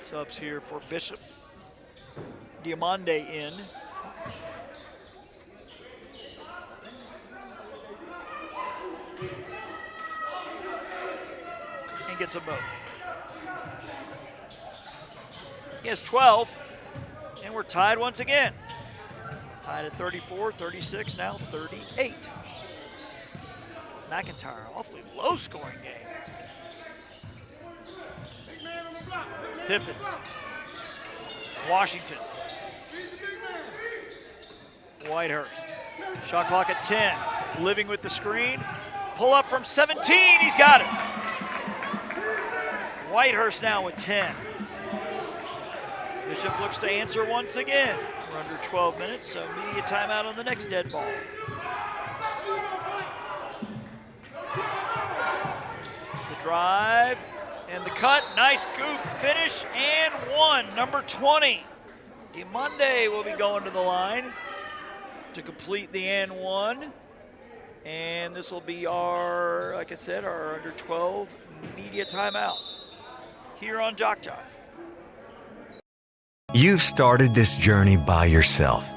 Subs here for Bishop. Diamande in. And gets them both. He has 12, and we're tied once again. Tied at 34, 36, now 38. McIntyre, awfully low scoring game. Pippins. Washington. Whitehurst. Shot clock at 10. Living with the screen. Pull up from 17, he's got it. Whitehurst now with 10. Bishop looks to answer once again. We're under 12 minutes, so media timeout on the next dead ball. The drive and the cut. Nice scoop finish and 1. Number 20. Diamande will be going to the line to complete the and 1. And this will be our, like I said, our under 12 media timeout here on JockJive. You've started this journey by yourself.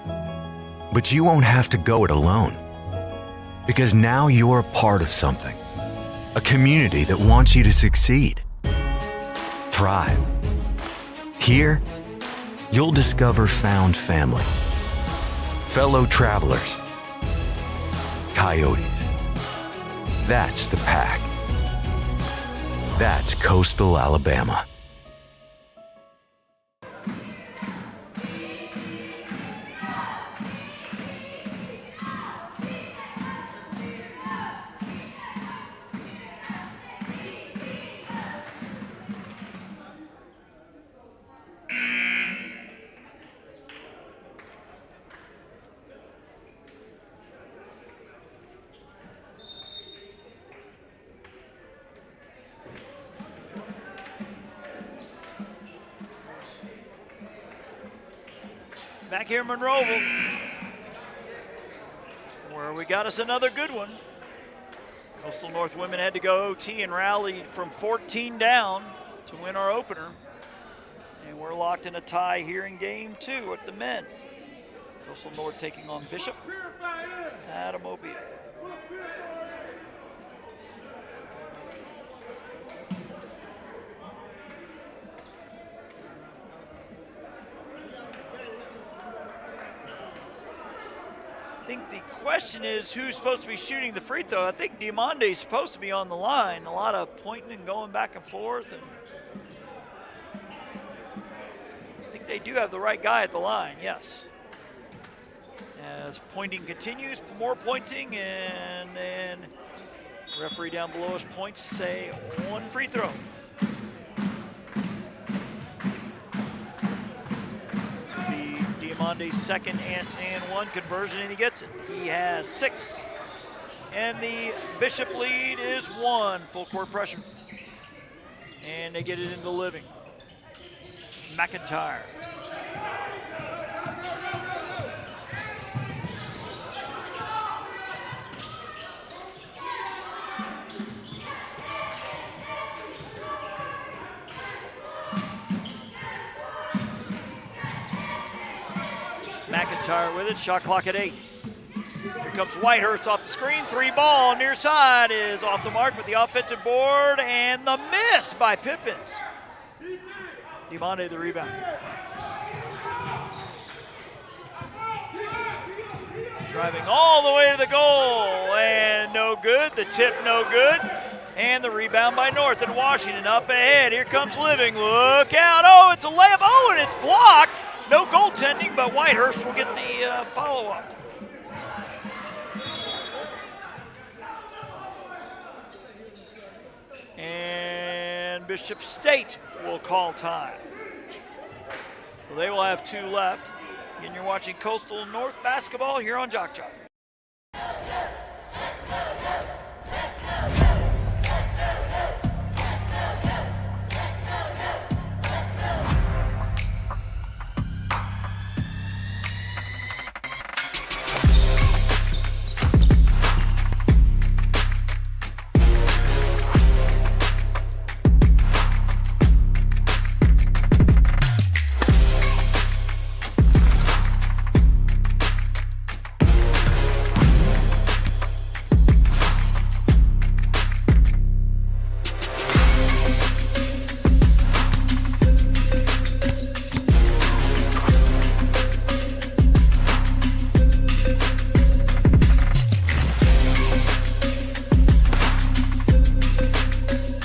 But you won't have to go it alone. Because now you're a part of something. A community that wants you to succeed. Thrive. Here, you'll discover found family. Fellow travelers. Coyotes. That's the pack. That's coastal Alabama. Back here in Monroeville, where we got us another good one. Coastal North women had to go OT and rallied from 14 down to win our opener. And we're locked in a tie here in game 2 with the men. Coastal North taking on Bishop at a Mobile. I think the question is who's supposed to be shooting the free throw. I think Diamonde's supposed to be on the line. A lot of pointing and going back and forth. And I think they do have the right guy at the line, yes. As pointing continues, more pointing, and then referee down below us points to say 1 free throw. Diamonde's second and 1 conversion, and he gets it. He has 6. And the Bishop lead is 1. Full court pressure. And they get it into Living. McIntyre. McIntyre with it, shot clock at 8. Here comes Whitehurst off the screen, 3 ball, near side is off the mark with the offensive board, and the miss by Pippins. Diamande the rebound. Driving all the way to the goal, and no good, the tip no good, and the rebound by North and Washington up ahead. Here comes Living, look out, oh, it's a layup, oh, and it's blocked. No goaltending, but Whitehurst will get the follow-up. And Bishop State will call time. So they will have 2 left. And you're watching Coastal North basketball here on JockJive.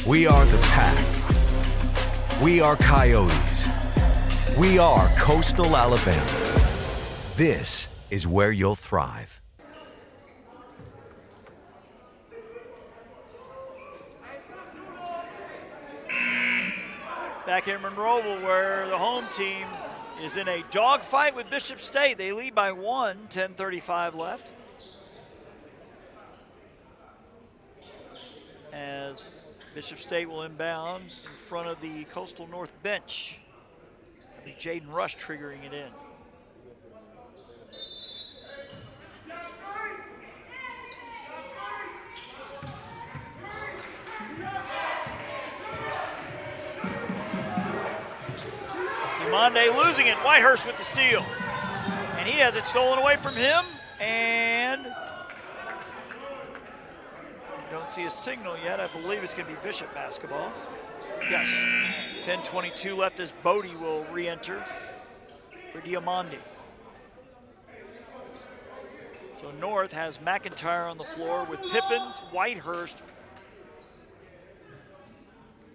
We are the pack. We are Coyotes. We are Coastal Alabama. This is where you'll thrive. Back here in Monroeville, where the home team is in a dogfight with Bishop State. They lead by 1, 10:35 left. As Bishop State will inbound in front of the Coastal North bench. The Jaden Rush triggering it in. Diamande losing it. Whitehurst with the steal. And And he has it stolen away from him. And you don't see a signal yet. I believe it's going to be Bishop basketball. Yes. 10:22 left as Bodie will re-enter for Diamandi. So North has McIntyre on the floor with Pippins, Whitehurst,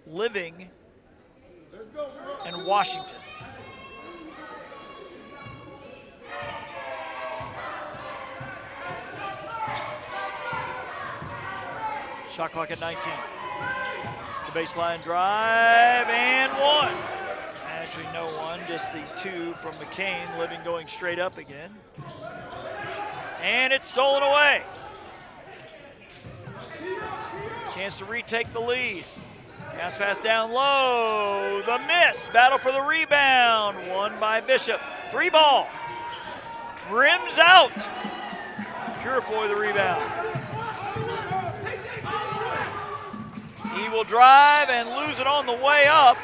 Living, and Washington. Shot clock at 19. The baseline drive and one. Actually, no one, just the two from McCain. Living going straight up again. And it's stolen away. Chance to retake the lead. Bounce pass down low. The miss. Battle for the rebound. Won by Bishop. 3 ball. Rims out. Purifoy the rebound. He will drive and lose it on the way up.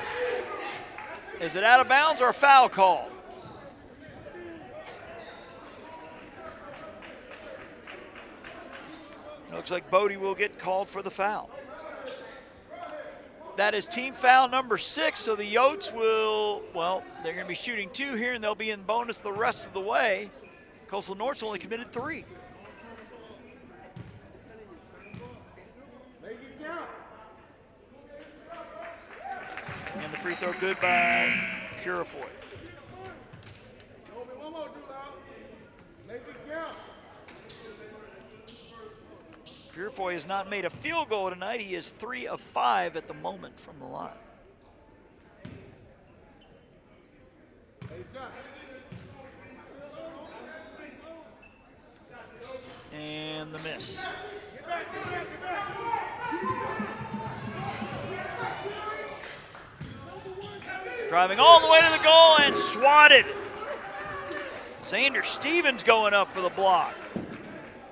Is it out of bounds or a foul call? Looks like Bodie will get called for the foul. That is team foul number 6, so the Yotes will, well, they're going to be shooting 2 here, and they'll be in bonus the rest of the way. Coastal North's only committed 3. And the free throw good by Purifoy. Purifoy has not made a field goal tonight. He is 3 of 5 at the moment from the line. And the miss. Driving all the way to the goal and swatted. Xander Stevens going up for the block.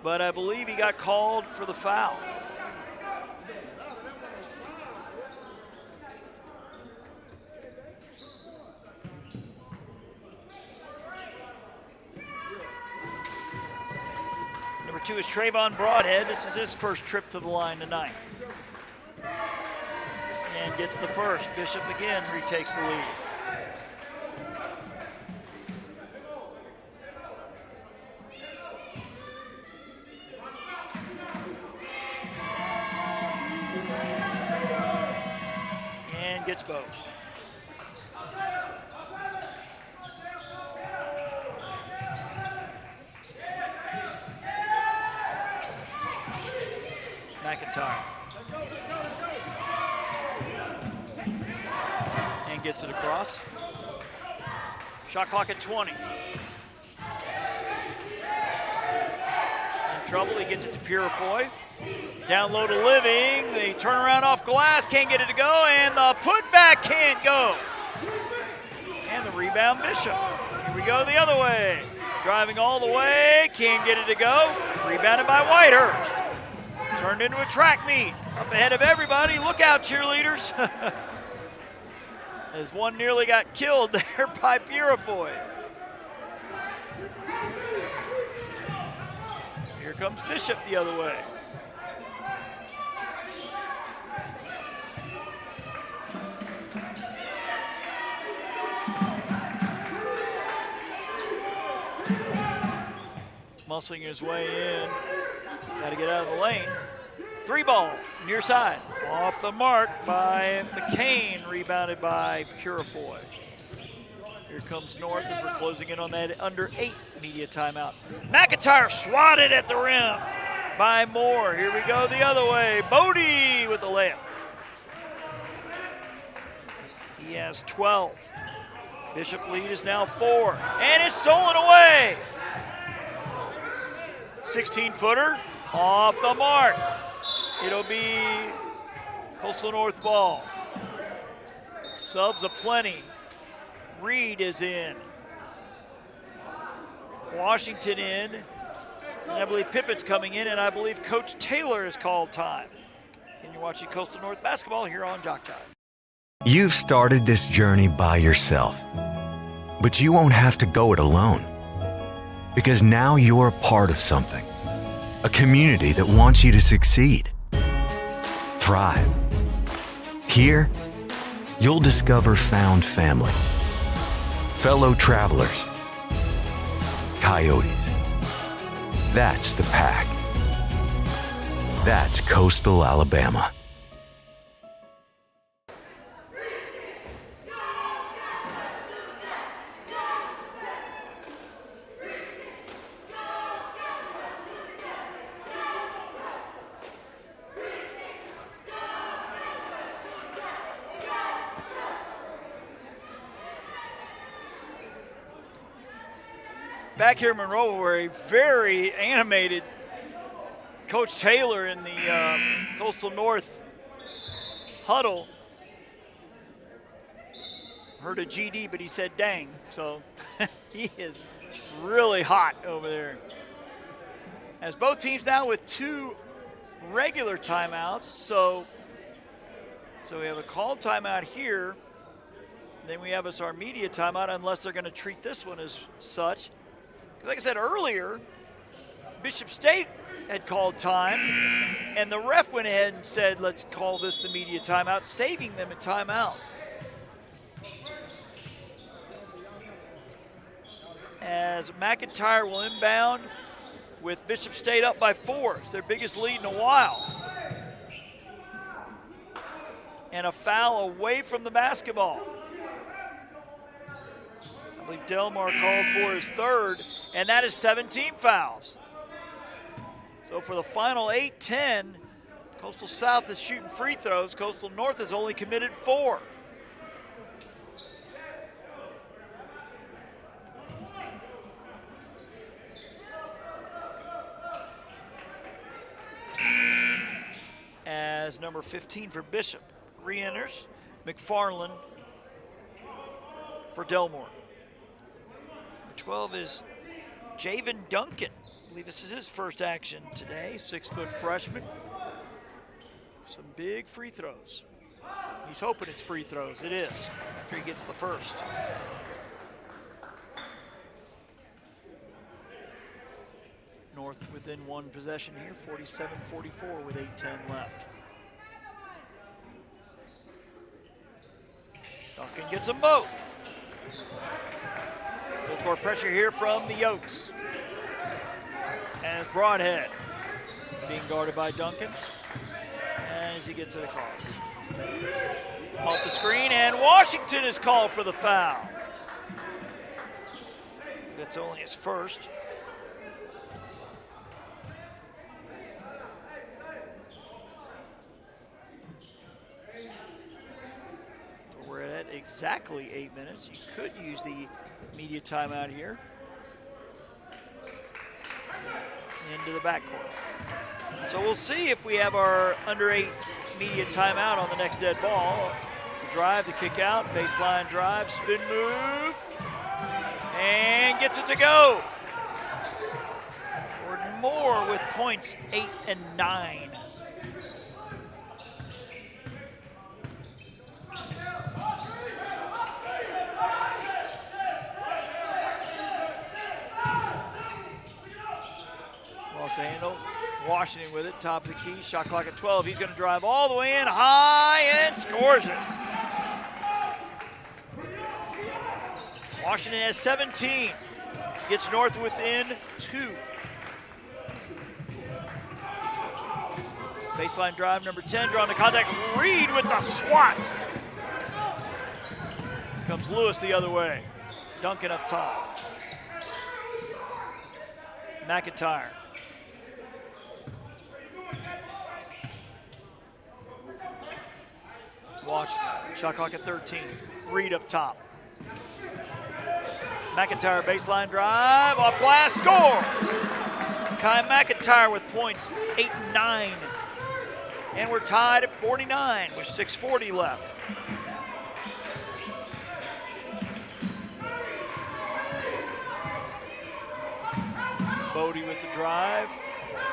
But I believe he got called for the foul. Number 2 is Trayvon Broadhead. This is his first trip to the line tonight. And gets the first. Bishop again retakes the lead. And gets both. McIntyre. And gets it across. Shot clock at 20. In trouble, he gets it to Purifoy. Down low to Living. The turnaround off glass, can't get it to go, and the putback can't go. And the rebound, Bishop. Here we go the other way. Driving all the way, can't get it to go. Rebounded by Whitehurst. It's turned into a track meet. Up ahead of everybody. Look out, cheerleaders. As one nearly got killed there by Purifoy. Here comes Bishop the other way. Muscling his way in. Got to get out of the lane. 3 ball, near side. Off the mark by McCain, rebounded by Purifoy. Here comes North as we're closing in on that under 8 media timeout. McIntyre swatted at the rim by Moore. Here we go the other way. Bodie with the layup. He has 12. Bishop lead is now 4. And it's stolen away. 16-footer off the mark. It'll be Coastal North ball. Subs aplenty. Reed is in. Washington in. And I believe Pippett's coming in, and I believe Coach Taylor has called time. And you're watching Coastal North basketball here on JockJive. You've started this journey by yourself, but you won't have to go it alone. Because now you're a part of something. A community that wants you to succeed. Thrive. Here, you'll discover found family. Fellow travelers. Coyotes. That's the pack. That's coastal Alabama. Back here in Monroe, we're a very animated Coach Taylor in the Coastal North huddle. Heard a GD, but he said dang. So he is really hot over there. As both teams now with 2 regular timeouts. So we have a called timeout here. Then we have our media timeout, unless they're going to treat this one as such. Like I said earlier, Bishop State had called time, and the ref went ahead and said, let's call this the media timeout, saving them a timeout. As McIntyre will inbound with Bishop State up by 4. It's their biggest lead in a while. And a foul away from the basketball. I believe Delmar called for his 3rd, and that is 17 fouls. So for the final 8-10, Coastal South is shooting free throws. Coastal North has only committed 4. As number 15 for Bishop re-enters, McFarland for Delmore. 12 is Javen Duncan. I believe this is his first action today. 6-foot freshman. Some big free throws. He's hoping it's free throws. It is, after he gets the first. North within 1 possession here, 47-44 with 8:10 left. Duncan gets them both. Full court pressure here from the Yokes. As Broadhead being guarded by Duncan as he gets it across. Off the screen, and Washington is called for the foul. That's only his first. So we're at exactly 8 minutes. You could use the media timeout here. Into the backcourt. So we'll see if we have our under 8 media timeout on the next dead ball. The drive, the kick out, baseline drive, spin move, and gets it to go. Jordan Moore with points 8 and 9. Lost the handle. Washington with it, top of the key, shot clock at 12. He's going to drive all the way in high and scores it. Washington has 17. Gets North within 2. Baseline drive, number 10, drawing the contact. Reed with the swat. Comes Lewis the other way. Duncan up top. McIntyre. Washington, shot clock at 13. Reed up top. McIntyre baseline drive, off glass, scores! Kai McIntyre with points 8 and 9. And we're tied at 49 with 6:40 left. Bodie with the drive.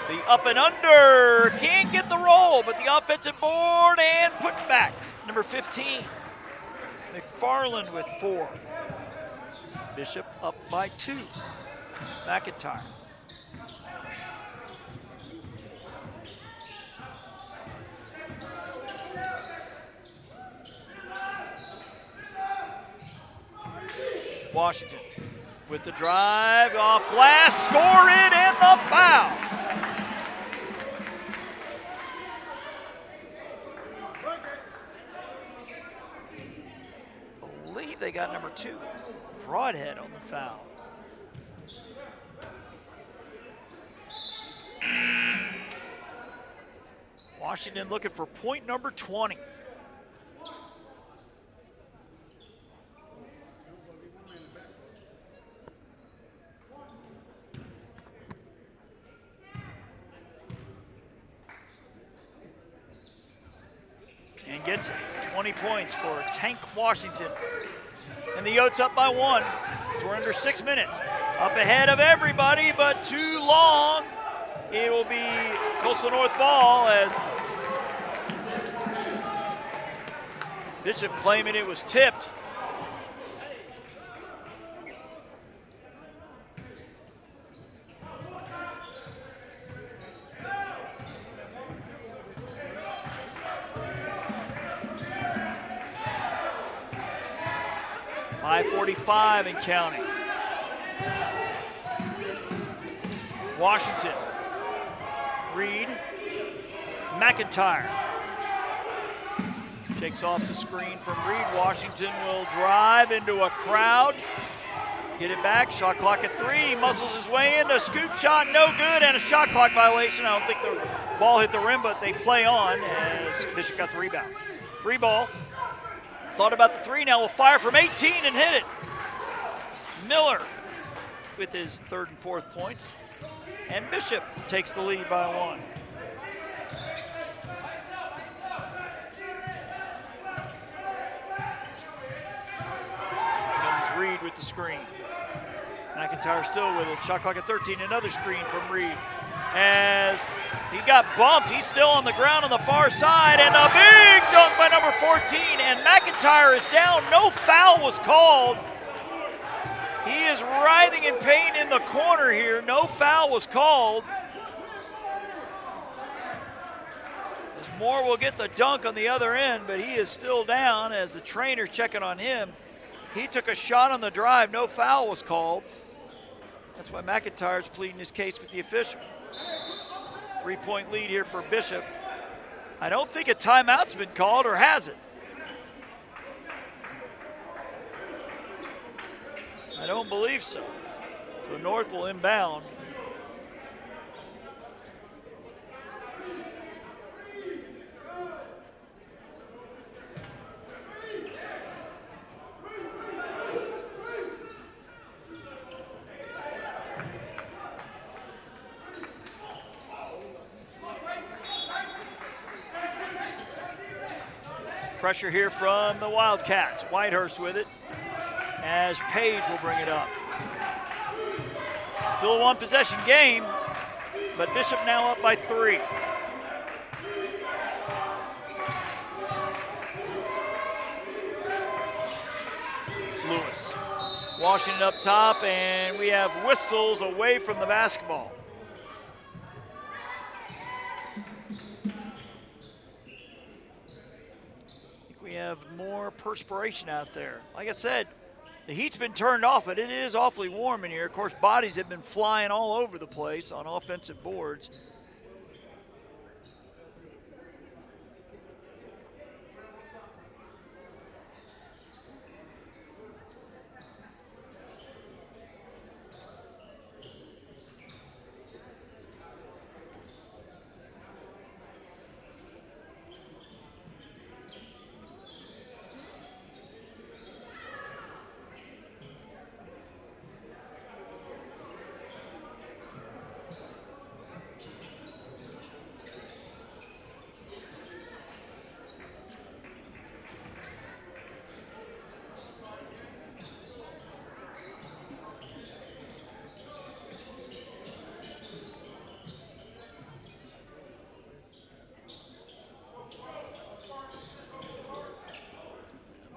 The up and under, can't get the roll, but the offensive board and put back. Number 15, McFarland with 4. Bishop up by 2. McIntyre. Washington with the drive, off glass, score it, and the foul. I believe they got number 2, Broadhead, on the foul. Washington looking for point number 20. And gets 20 points for Tank Washington. And the Yotes up by 1. So we're under 6 minutes. Up ahead of everybody, but too long. It will be Coastal North ball as Bishop claiming it was tipped. .545 and counting. Washington. Reed. McIntyre. Shakes off the screen from Reed. Washington will drive into a crowd. Get it back. Shot clock at 3. He muscles his way in. A scoop shot, no good, and a shot clock violation. I don't think the ball hit the rim, but they play on as Bishop got the rebound. Free ball. Thought about the 3, now will fire from 18 and hit it. Miller with his 3rd and 4th points. And Bishop takes the lead by 1. Comes Reed with the screen. McIntyre still with it. Shot clock at 13, another screen from Reed. As he got bumped, he's still on the ground on the far side, and a big dunk by number 14, and McIntyre is down. No foul was called. He is writhing in pain in the corner here. No foul was called. As Moore will get the dunk on the other end, but he is still down as the trainer's checking on him. He took a shot on the drive. No foul was called. That's why McIntyre's pleading his case with the official. 3-point lead here for Bishop. I don't think a timeout's been called, or has it? I don't believe so. So North will inbound. Pressure here from the Wildcats. Whitehurst with it as Page will bring it up. Still a 1-possession game, but Bishop now up by 3. Lewis. Washington up top, and we have whistles away from the basketball. We have more perspiration out there. Like I said, the heat's been turned off, but it is awfully warm in here. Of course, bodies have been flying all over the place on offensive boards.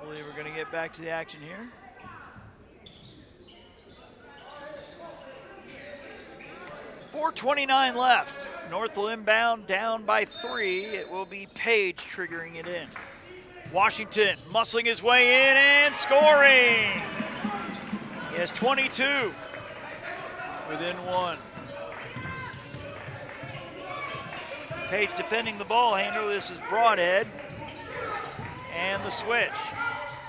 We're going to get back to the action here. 4:29 left. North will inbound, down by 3. It will be Page triggering it in. Washington muscling his way in and scoring. He has 22 within 1. Page defending the ball handler. This is Broadhead. And the switch.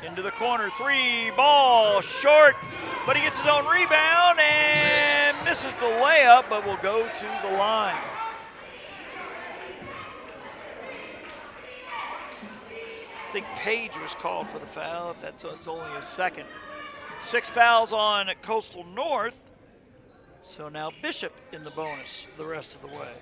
Into the corner. 3, ball short. But he gets his own rebound and misses the layup, but will go to the line. I think Page was called for the foul, if it's only his second. 6 fouls on Coastal North. So now Bishop in the bonus the rest of the way.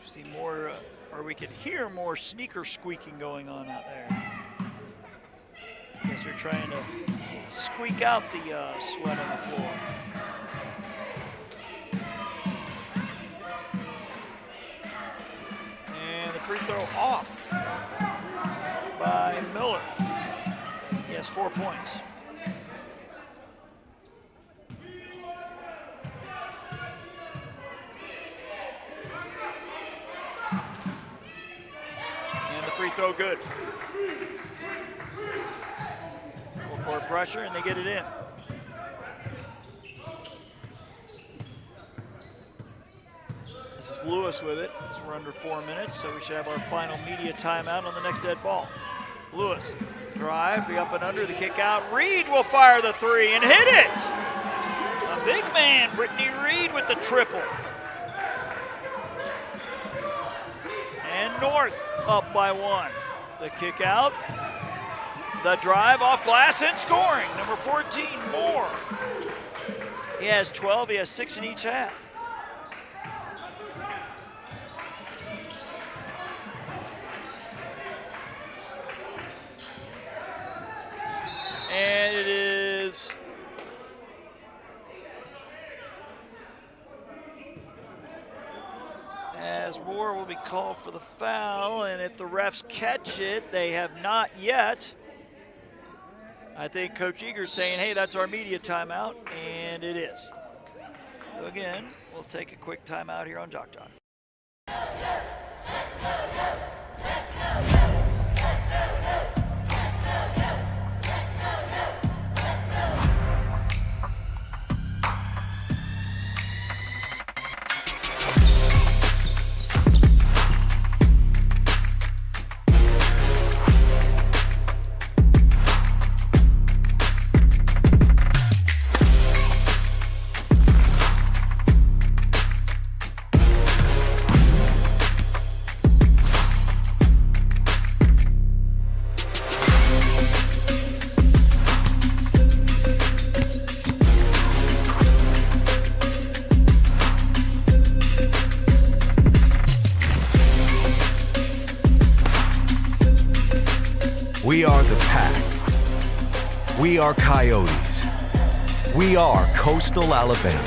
See more, or we could hear more sneaker squeaking going on out there. Because they're trying to squeak out the sweat on the floor. And the free throw off by Miller. He has 4 points. Free throw good. Full court pressure and they get it in. This is Lewis with it. So we're under 4 minutes, so we should have our final media timeout on the next dead ball. Lewis, drive, be up and under, the kick out. Reed will fire the 3 and hit it. A big man, Brittany Reed with the triple. And North up by 1. The kick out, the drive off glass and scoring. Number 14, Moore. He has 12, he has 6 in each half. And it is as Moore will be called for the foul, and if the refs catch it, they have not yet. I think Coach Eager's saying, hey, that's our media timeout, and it is. So again, we'll take a quick timeout here on JockJive. We are the Pack. We are Coyotes. We are Coastal Alabama.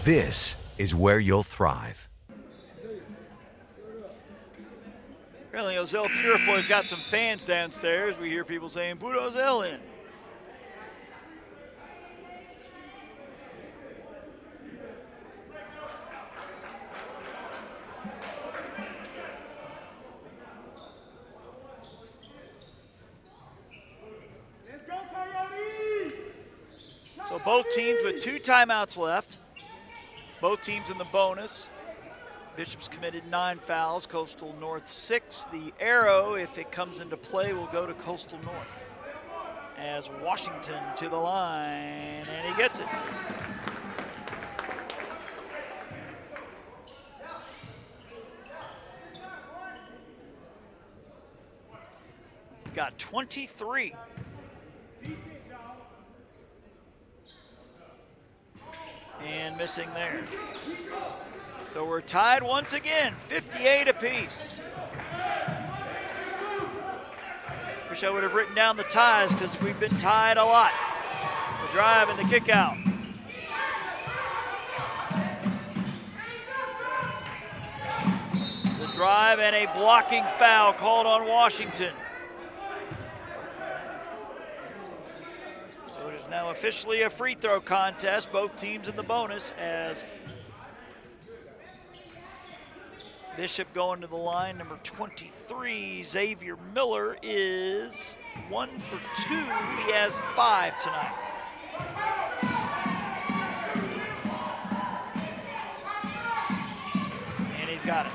This is where you'll thrive. Apparently, Ozell Purifoy's got some fans downstairs. We hear people saying, put Ozell in. So both teams with 2 timeouts left. Both teams in the bonus. Bishop's committed 9 fouls, Coastal North 6. The arrow, if it comes into play, will go to Coastal North. As Washington to the line, and he gets it. He's got 23. And missing there. So we're tied once again, 58 apiece. Wish I would have written down the ties because we've been tied a lot. The drive and the kick out. The drive and a blocking foul called on Washington. So it is now officially a free throw contest, both teams in the bonus, as Bishop going to the line, number 23, Xavier Miller, is 1 for 2. He has 5 tonight. And he's got it.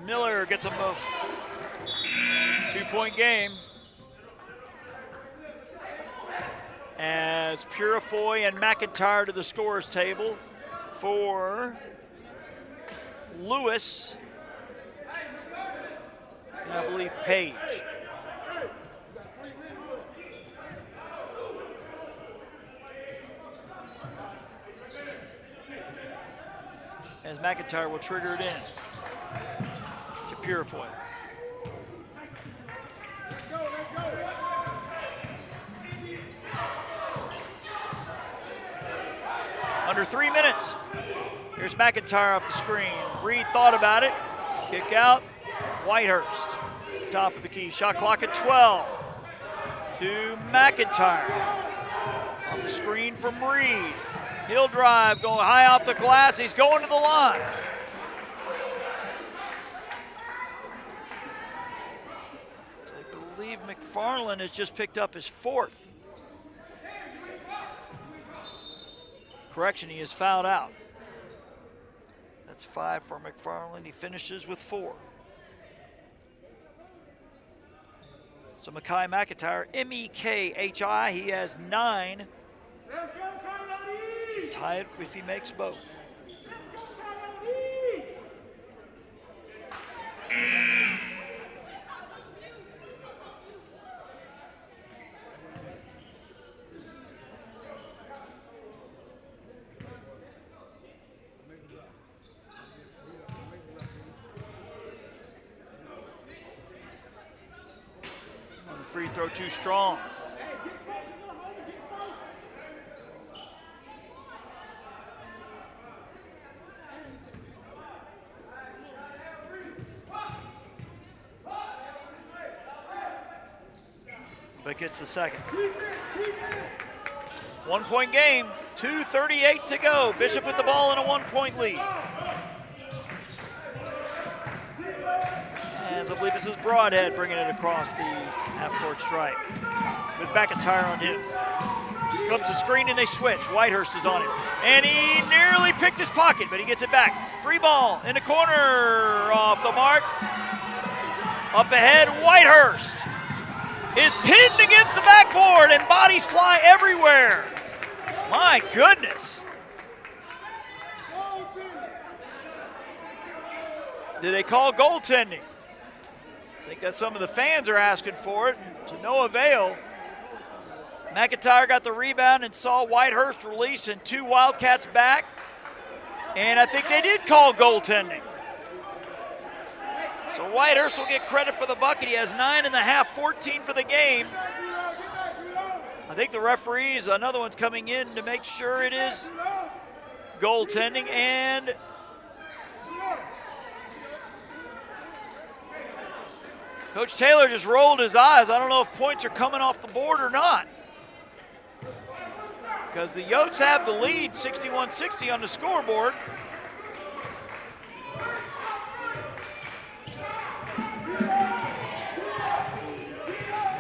Miller gets them both. 2-point game. As Purifoy and McIntyre to the scorer's table for Lewis and I believe Page. As McIntyre will trigger it in. Purifoy. Under 3 minutes. Here's McIntyre off the screen. Reed thought about it. Kick out. Whitehurst. Top of the key. Shot clock at 12. To McIntyre. Off the screen from Reed. He'll drive, going high off the glass. He's going to the line. McFarland has just picked up his 4th. Correction, he is fouled out. That's 5 for McFarland. He finishes with 4. So Mekhi McIntyre, M-E-K-H-I, he has 9. Tie it if he makes both. Free throw too strong. But gets the second. 1-point game, 2:38 to go. Bishop with the ball in a 1-point lead. As I believe this is Broadhead bringing it across the half-court stripe with McIntyre on him. Comes the screen and they switch. Whitehurst is on it. And he nearly picked his pocket, but he gets it back. Free ball in the corner, off the mark. Up ahead, Whitehurst is pinned against the backboard and bodies fly everywhere. My goodness. Did they call goaltending? I think that some of the fans are asking for it, and to no avail. McIntyre got the rebound and saw Whitehurst release and 2 Wildcats back. And I think they did call goaltending. So Whitehurst will get credit for the bucket. He has 9.5, 14 for the game. I think the referees, another one's coming in to make sure it is goaltending. And Coach Taylor just rolled his eyes. I don't know if points are coming off the board or not, because the Yokes have the lead, 61-60 on the scoreboard.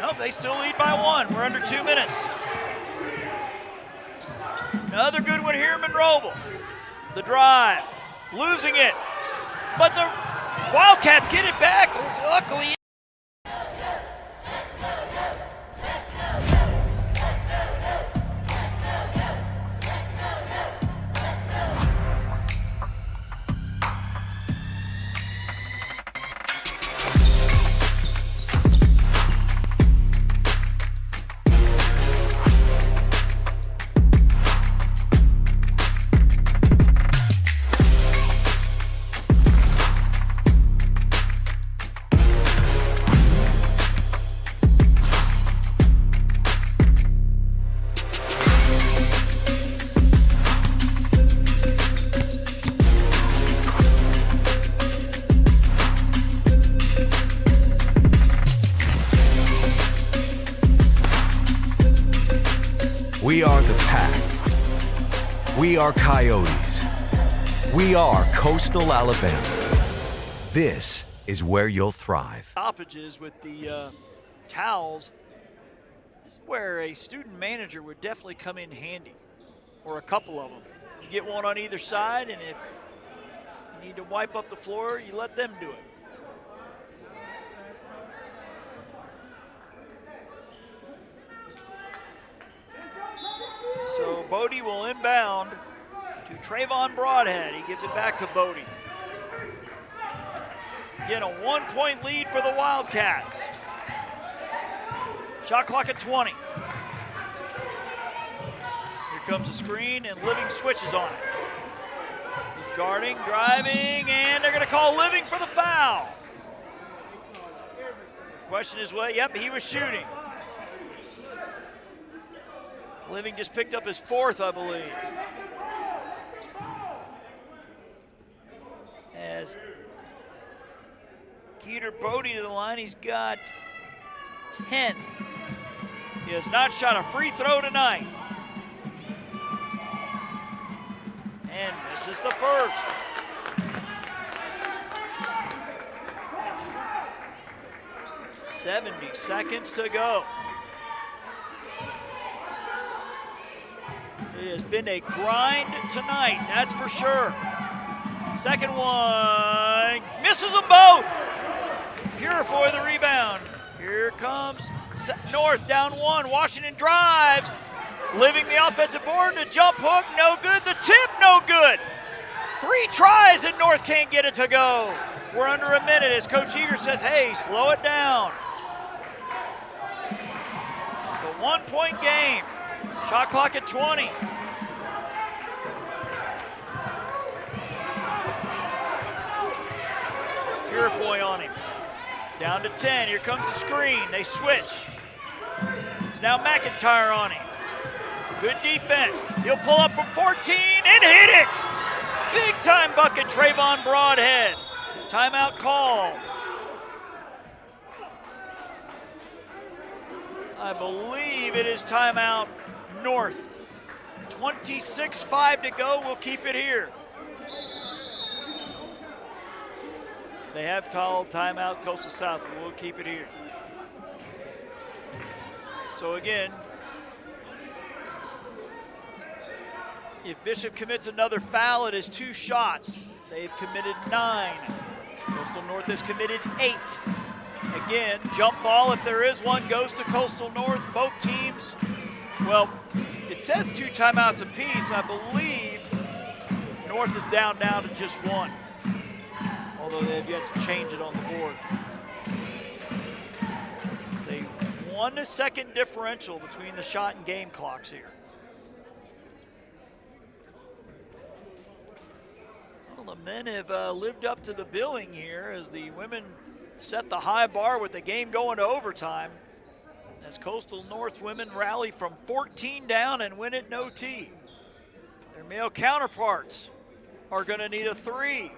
Nope, they still lead by 1. We're under 2 minutes. Another good one here, Monroeville. The drive, losing it, but the Wildcats get it back, luckily. packed. We are Coyotes. We are Coastal Alabama. This is where you'll thrive. Stoppages with the towels. This is where a student manager would definitely come in handy, or a couple of them. You get one on either side, and if you need to wipe up the floor, you let them do it. So Bodie will inbound to Trayvon Broadhead. He gives it back to Bodie. Again, a 1-point lead for the Wildcats. Shot clock at 20. Here comes the screen, and Living switches on it. He's guarding, driving, and they're going to call Living for the foul. Question is, well, yep, he was shooting. Living just picked up his fourth, I believe. As Keeter Bodie to the line, he's got 10. He has not shot a free throw tonight. And misses the first. .70 seconds to go. It has been a grind tonight, that's for sure. Second one, misses them both. Purifoy the rebound. Here comes North down one. Washington drives. Living the offensive board. The jump hook, no good. The tip, no good. 3 tries and North can't get it to go. We're under a minute as Coach Eager says, hey, slow it down. It's a 1-point game. Shot clock at 20. Purifoy on him. Down to 10. Here comes the screen. They switch. It's now McIntyre on him. Good defense. He'll pull up from 14 and hit it. Big time bucket, Trayvon Broadhead. Timeout call. I believe it is timeout North. 26-5 to go. We'll keep it here. They have called timeout Coastal South. We'll keep it here. So again, if Bishop commits another foul, it is 2 shots. They've committed 9. Coastal North has committed 8. Again, jump ball, if there is one, goes to Coastal North. Both teams, well, it says 2 timeouts apiece. I believe North is down now to just 1. Although they have yet to change it on the board. It's a 1-second differential between the shot and game clocks here. Well, the men have lived up to the billing here as the women set the high bar with the game going to overtime. As Coastal North's women rally from 14 down and win it in OT. Their male counterparts are going to need a 3.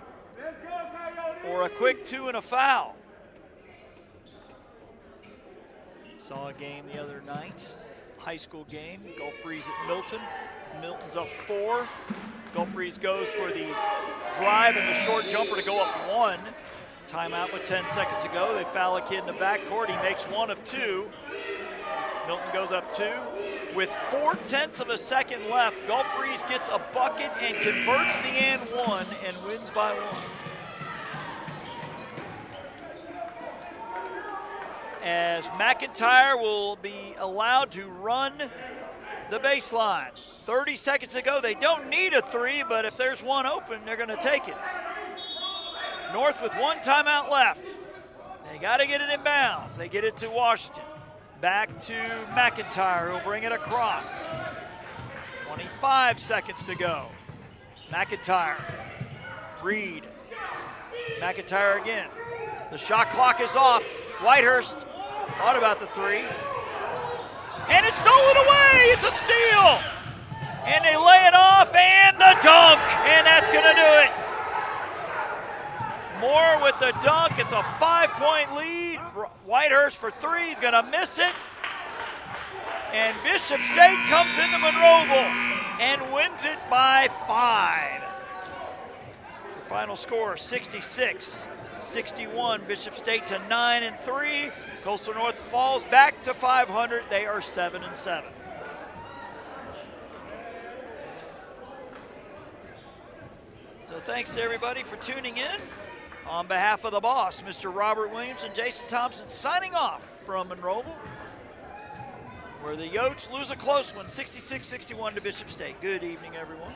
Or a quick 2 and a foul. Saw a game the other night, high school game, Gulf Breeze at Milton. Milton's up 4. Gulf Breeze goes for the drive and the short jumper to go up 1. Timeout with 10 seconds to go. They foul a kid in the backcourt. He makes 1 of 2. Milton goes up 2. With 0.4 of a second left, Gulf Breeze gets a bucket and converts the and 1 and wins by 1. As McIntyre will be allowed to run the baseline. 30 seconds to go. They don't need a 3, but if there's one open, they're going to take it. North with 1 timeout left. They got to get it in bounds. They get it to Washington. Back to McIntyre, who'll bring it across. 25 seconds to go. McIntyre, Reed. McIntyre again. The shot clock is off. Whitehurst thought about the 3. And it's stolen away. It's a steal. And they lay it off, and the dunk. And that's going to do it. Moore with the dunk. It's a 5-point lead. Whitehurst for 3. He's going to miss it. And Bishop State comes into Monroeville and wins it by 5. The final score, 66-61. Bishop State to 9-3. Coastal North falls back to 500. They are 7-7. So thanks to everybody for tuning in. On behalf of the boss, Mr. Robert Williams and Jason Thompson, signing off from Monroeville, where the Yotes lose a close one, 66-61 to Bishop State. Good evening, everyone.